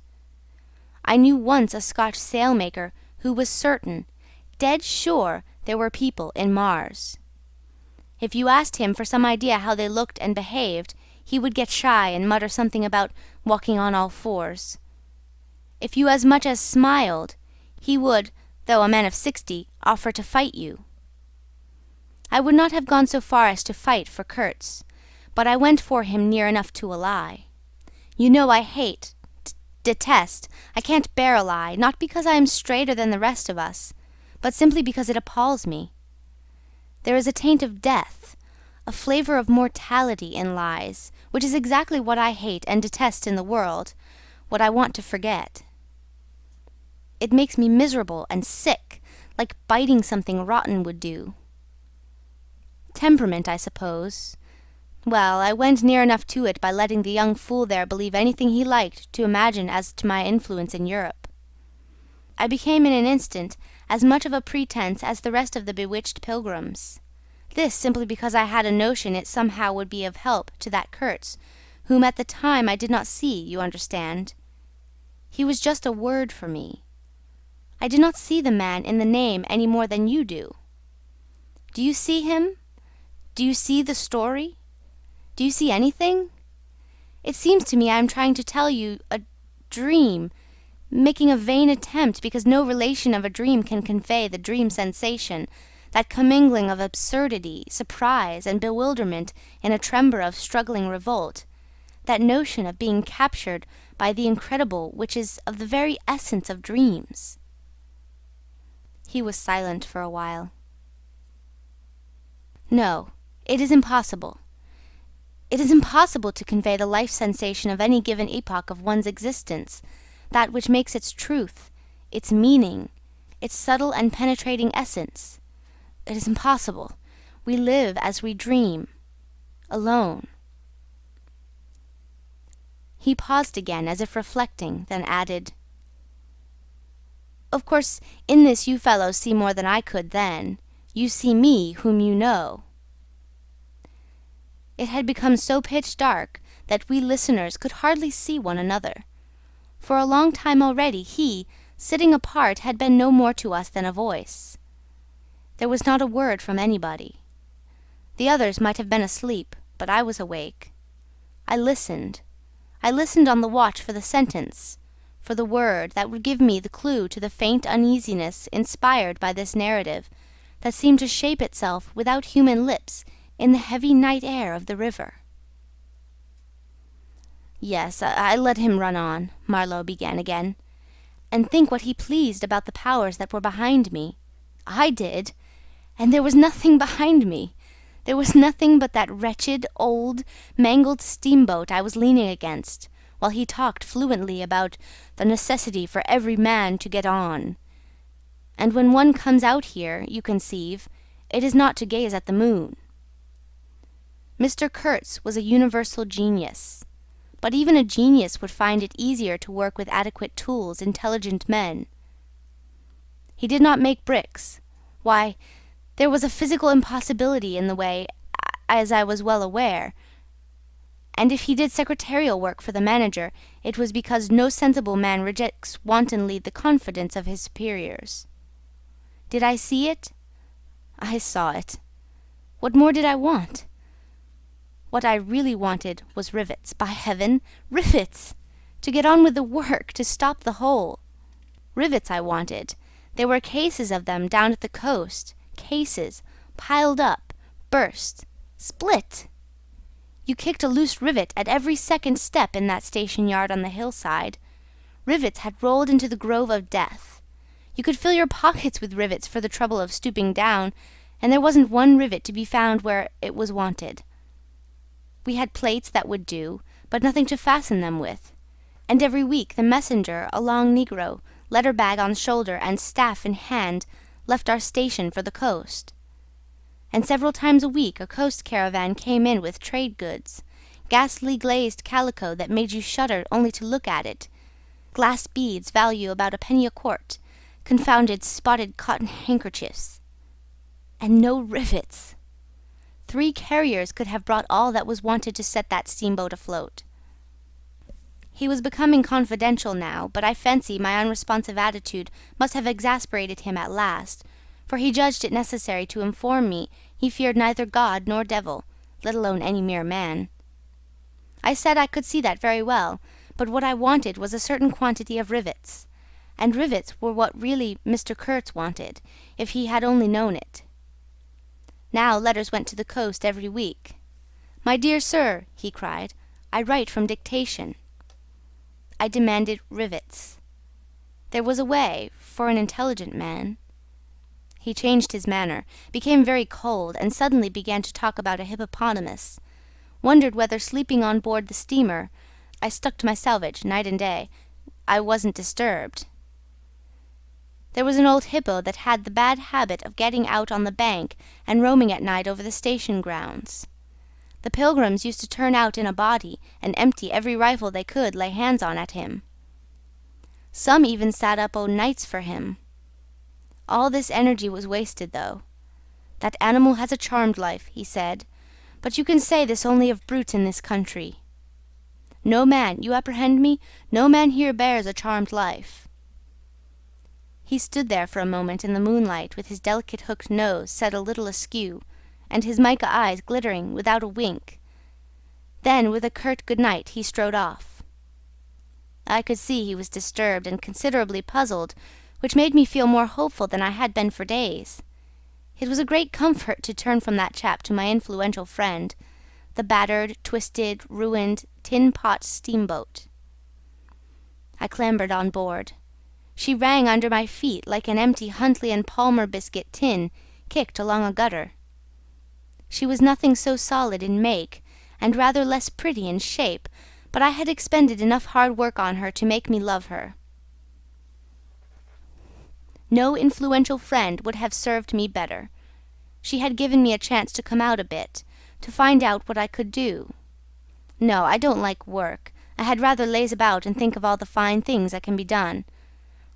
I knew once a Scotch sailmaker who was certain, dead sure, there were people in Mars. If you asked him for some idea how they looked and behaved, he would get shy and mutter something about walking on all fours. If you as much as smiled, he would, though a man of 60, offer to fight you. I would not have gone so far as to fight for Kurtz, but I went for him near enough to a lie. You know I hate, detest, I can't bear a lie, not because I am straighter than the rest of us, but simply because it appalls me. There is a taint of death, a flavour of mortality in lies, which is exactly what I hate and detest in the world, what I want to forget. It makes me miserable and sick, like biting something rotten would do. Temperament, I suppose. Well, I went near enough to it by letting the young fool there believe anything he liked to imagine as to my influence in Europe. I became in an instant as much of a pretence as the rest of the bewitched pilgrims. This simply because I had a notion it somehow would be of help to that Kurtz, whom at the time I did not see, you understand. He was just a word for me. I did not see the man in the name any more than you do. Do you see him? Do you see the story? Do you see anything? It seems to me I am trying to tell you a dream, making a vain attempt because no relation of a dream can convey the dream sensation, that commingling of absurdity, surprise, and bewilderment in a tremor of struggling revolt, that notion of being captured by the incredible which is of the very essence of dreams. He was silent for a while. No, it is impossible. It is impossible to convey the life sensation of any given epoch of one's existence, that which makes its truth, its meaning, its subtle and penetrating essence. It is impossible. We live as we dream, alone." He paused again, as if reflecting, then added, "Of course, in this you fellows see more than I could then. You see me, whom you know." It had become so pitch dark that we listeners could hardly see one another. For a long time already he, sitting apart, had been no more to us than a voice. There was not a word from anybody. The others might have been asleep, but I was awake. I listened on the watch for the sentence, for the word that would give me the clue to the faint uneasiness inspired by this narrative that seemed to shape itself without human lips in the heavy night air of the river. "Yes, I let him run on," Marlow began again, "and think what he pleased about the powers that were behind me. I did, and there was nothing behind me. There was nothing but that wretched, old, mangled steamboat I was leaning against, while he talked fluently about the necessity for every man to get on. And when one comes out here, you conceive, it is not to gaze at the moon." Mr. Kurtz was a universal genius, but even a genius would find it easier to work with adequate tools intelligent men. He did not make bricks. Why, there was a physical impossibility in the way, as I was well aware, and if he did secretarial work for the manager, it was because no sensible man rejects wantonly the confidence of his superiors. Did I see it? I saw it. What more did I want? What I really wanted was rivets. By heaven, rivets! To get on with the work, to stop the hole. Rivets I wanted. There were cases of them down at the coast. Cases, piled up, burst, split. You kicked a loose rivet at every second step in that station yard on the hillside. Rivets had rolled into the grove of death. You could fill your pockets with rivets for the trouble of stooping down, and there wasn't one rivet to be found where it was wanted. We had plates that would do, but nothing to fasten them with. And every week the messenger, a long negro, letter bag on shoulder and staff in hand, left our station for the coast. And several times a week a coast caravan came in with trade goods, ghastly glazed calico that made you shudder only to look at it, glass beads value about a penny a quart, confounded spotted cotton handkerchiefs. And no rivets! 3 carriers could have brought all that was wanted to set that steamboat afloat. He was becoming confidential now, but I fancy my unresponsive attitude must have exasperated him at last, for he judged it necessary to inform me he feared neither God nor devil, let alone any mere man. I said I could see that very well, but what I wanted was a certain quantity of rivets, and rivets were what really Mr. Kurtz wanted, if he had only known it. Now letters went to the coast every week. "My dear sir," he cried, "I write from dictation." I demanded rivets. There was a way, for an intelligent man. He changed his manner, became very cold, and suddenly began to talk about a hippopotamus. Wondered whether sleeping on board the steamer, I stuck to my salvage night and day, I wasn't disturbed. There was an old hippo that had the bad habit of getting out on the bank and roaming at night over the station grounds. The pilgrims used to turn out in a body and empty every rifle they could lay hands on at him. Some even sat up o' nights for him. All this energy was wasted, though. "That animal has a charmed life," he said, "but you can say this only of brutes in this country. No man, you apprehend me, no man here bears a charmed life." He stood there for a moment in the moonlight with his delicate hooked nose set a little askew, and his mica eyes glittering without a wink. Then, with a curt good night, he strode off. I could see he was disturbed and considerably puzzled, which made me feel more hopeful than I had been for days. It was a great comfort to turn from that chap to my influential friend, the battered, twisted, ruined, tin-pot steamboat. I clambered on board. She rang under my feet like an empty Huntley and Palmer biscuit tin kicked along a gutter. She was nothing so solid in make, and rather less pretty in shape, but I had expended enough hard work on her to make me love her. No influential friend would have served me better. She had given me a chance to come out a bit, to find out what I could do. No, I don't like work. I had rather laze about and think of all the fine things that can be done.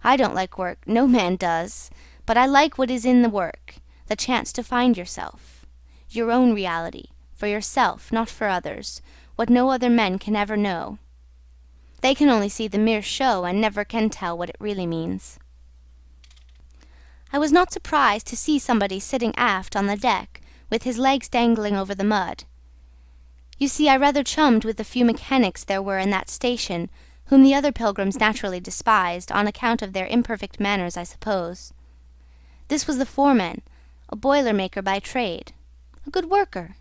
I don't like work, no man does, but I like what is in the work, the chance to find yourself, your own reality, for yourself, not for others, what no other men can ever know. They can only see the mere show and never can tell what it really means. I was not surprised to see somebody sitting aft on the deck, with his legs dangling over the mud. You see, I rather chummed with the few mechanics there were in that station, whom the other pilgrims naturally despised, on account of their imperfect manners, I suppose. This was the foreman, a boiler-maker by trade, a good worker.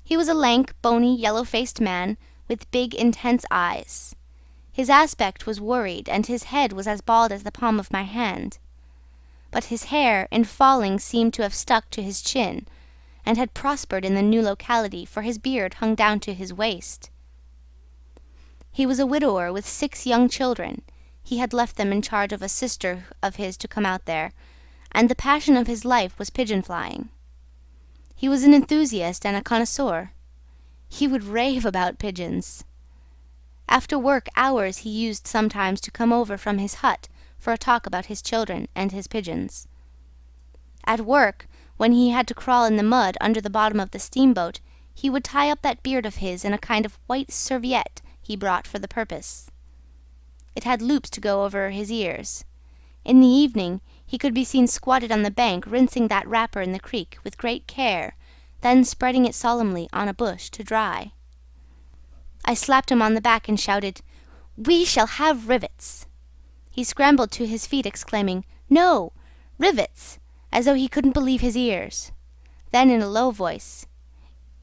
He was a lank, bony, yellow-faced man, with big, intense eyes. His aspect was worried, and his head was as bald as the palm of my hand. But his hair, in falling, seemed to have stuck to his chin, and had prospered in the new locality, for his beard hung down to his waist. He was a widower with 6 young children. He had left them in charge of a sister of his to come out there, and the passion of his life was pigeon-flying. He was an enthusiast and a connoisseur. He would rave about pigeons. After work hours he used sometimes to come over from his hut for a talk about his children and his pigeons. At work, when he had to crawl in the mud under the bottom of the steamboat, he would tie up that beard of his in a kind of white serviette he brought for the purpose. It had loops to go over his ears. In the evening he could be seen squatted on the bank, rinsing that wrapper in the creek with great care, then spreading it solemnly on a bush to dry. I slapped him on the back and shouted, "We shall have rivets!" He scrambled to his feet, exclaiming, "No, rivets!" as though he couldn't believe his ears. Then in a low voice,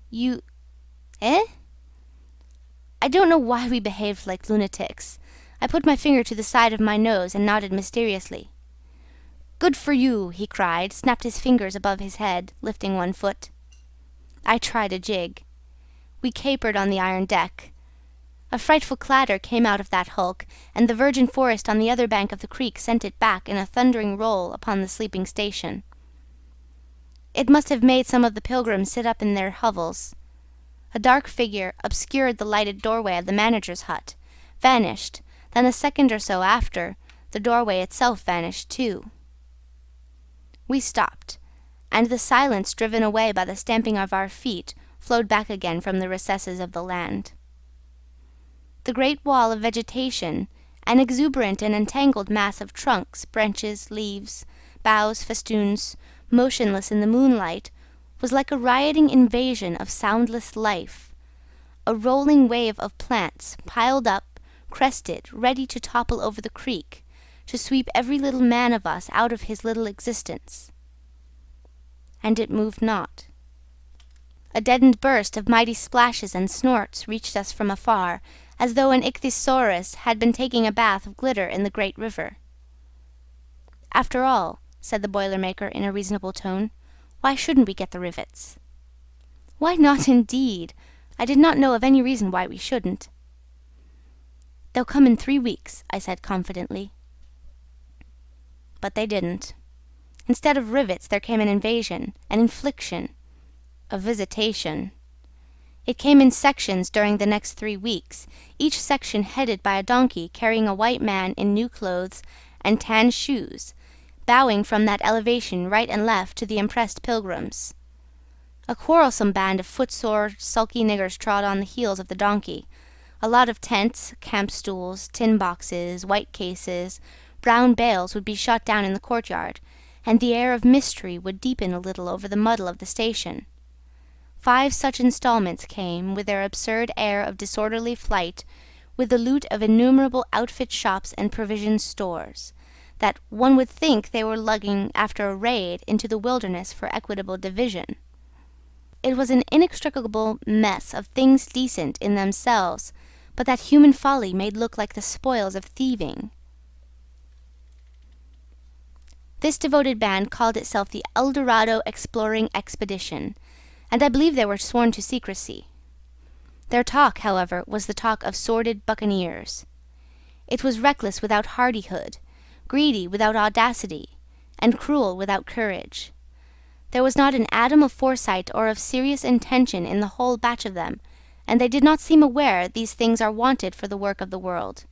"You... eh?" I don't know why we behaved like lunatics. I put my finger to the side of my nose and nodded mysteriously. "Good for you!" he cried, snapped his fingers above his head, lifting one foot. I tried a jig. We capered on the iron deck. A frightful clatter came out of that hulk, and the virgin forest on the other bank of the creek sent it back in a thundering roll upon the sleeping station. It must have made some of the pilgrims sit up in their hovels. A dark figure obscured the lighted doorway of the manager's hut, vanished, then a second or so after, the doorway itself vanished too. We stopped, and the silence driven away by the stamping of our feet flowed back again from the recesses of the land. The great wall of vegetation, an exuberant and entangled mass of trunks, branches, leaves, boughs, festoons, motionless in the moonlight, was like a rioting invasion of soundless life, a rolling wave of plants, piled up, crested, ready to topple over the creek, to sweep every little man of us out of his little existence. And it moved not. A deadened burst of mighty splashes and snorts reached us from afar, as though an ichthyosaurus had been taking a bath of glitter in the great river. "After all," said the boiler-maker in a reasonable tone, "why shouldn't we get the rivets?" "Why not, indeed? I did not know of any reason why we shouldn't." "They'll come in 3 weeks," I said confidently. But they didn't. Instead of rivets there came an invasion, an infliction, a visitation. It came in sections during the next 3 weeks, each section headed by a donkey carrying a white man in new clothes and tan shoes, bowing from that elevation right and left to the impressed pilgrims. A quarrelsome band of footsore, sulky niggers trod on the heels of the donkey. A lot of tents, camp stools, tin boxes, white cases, brown bales would be shot down in the courtyard, and the air of mystery would deepen a little over the muddle of the station. 5 such installments came, with their absurd air of disorderly flight, with the loot of innumerable outfit shops and provision stores, that one would think they were lugging after a raid into the wilderness for equitable division. It was an inextricable mess of things decent in themselves, but that human folly made look like the spoils of thieving. This devoted band called itself the El Dorado Exploring Expedition, and I believe they were sworn to secrecy. Their talk, however, was the talk of sordid buccaneers. It was reckless without hardihood, greedy without audacity, and cruel without courage. There was not an atom of foresight or of serious intention in the whole batch of them, and they did not seem aware these things are wanted for the work of the world.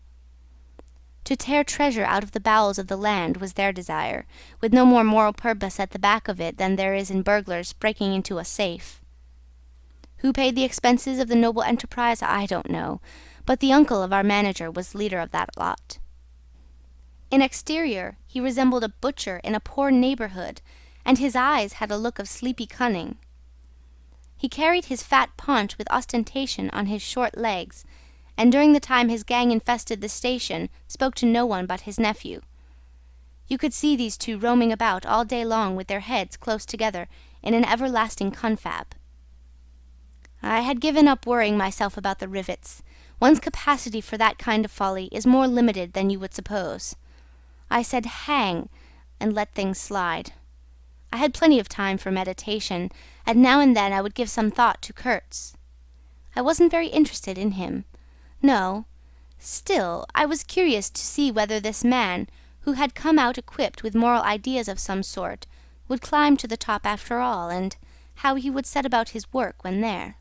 To tear treasure out of the bowels of the land was their desire, with no more moral purpose at the back of it than there is in burglars breaking into a safe. Who paid the expenses of the noble enterprise, I don't know, but the uncle of our manager was leader of that lot. In exterior he resembled a butcher in a poor neighbourhood, and his eyes had a look of sleepy cunning. He carried his fat paunch with ostentation on his short legs, and during the time his gang infested the station spoke to no one but his nephew. You could see these two roaming about all day long with their heads close together in an everlasting confab. I had given up worrying myself about the rivets. One's capacity for that kind of folly is more limited than you would suppose. I said hang, and let things slide. I had plenty of time for meditation, and now and then I would give some thought to Kurtz. I wasn't very interested in him. No. Still, I was curious to see whether this man, who had come out equipped with moral ideas of some sort, would climb to the top after all, and how he would set about his work when there.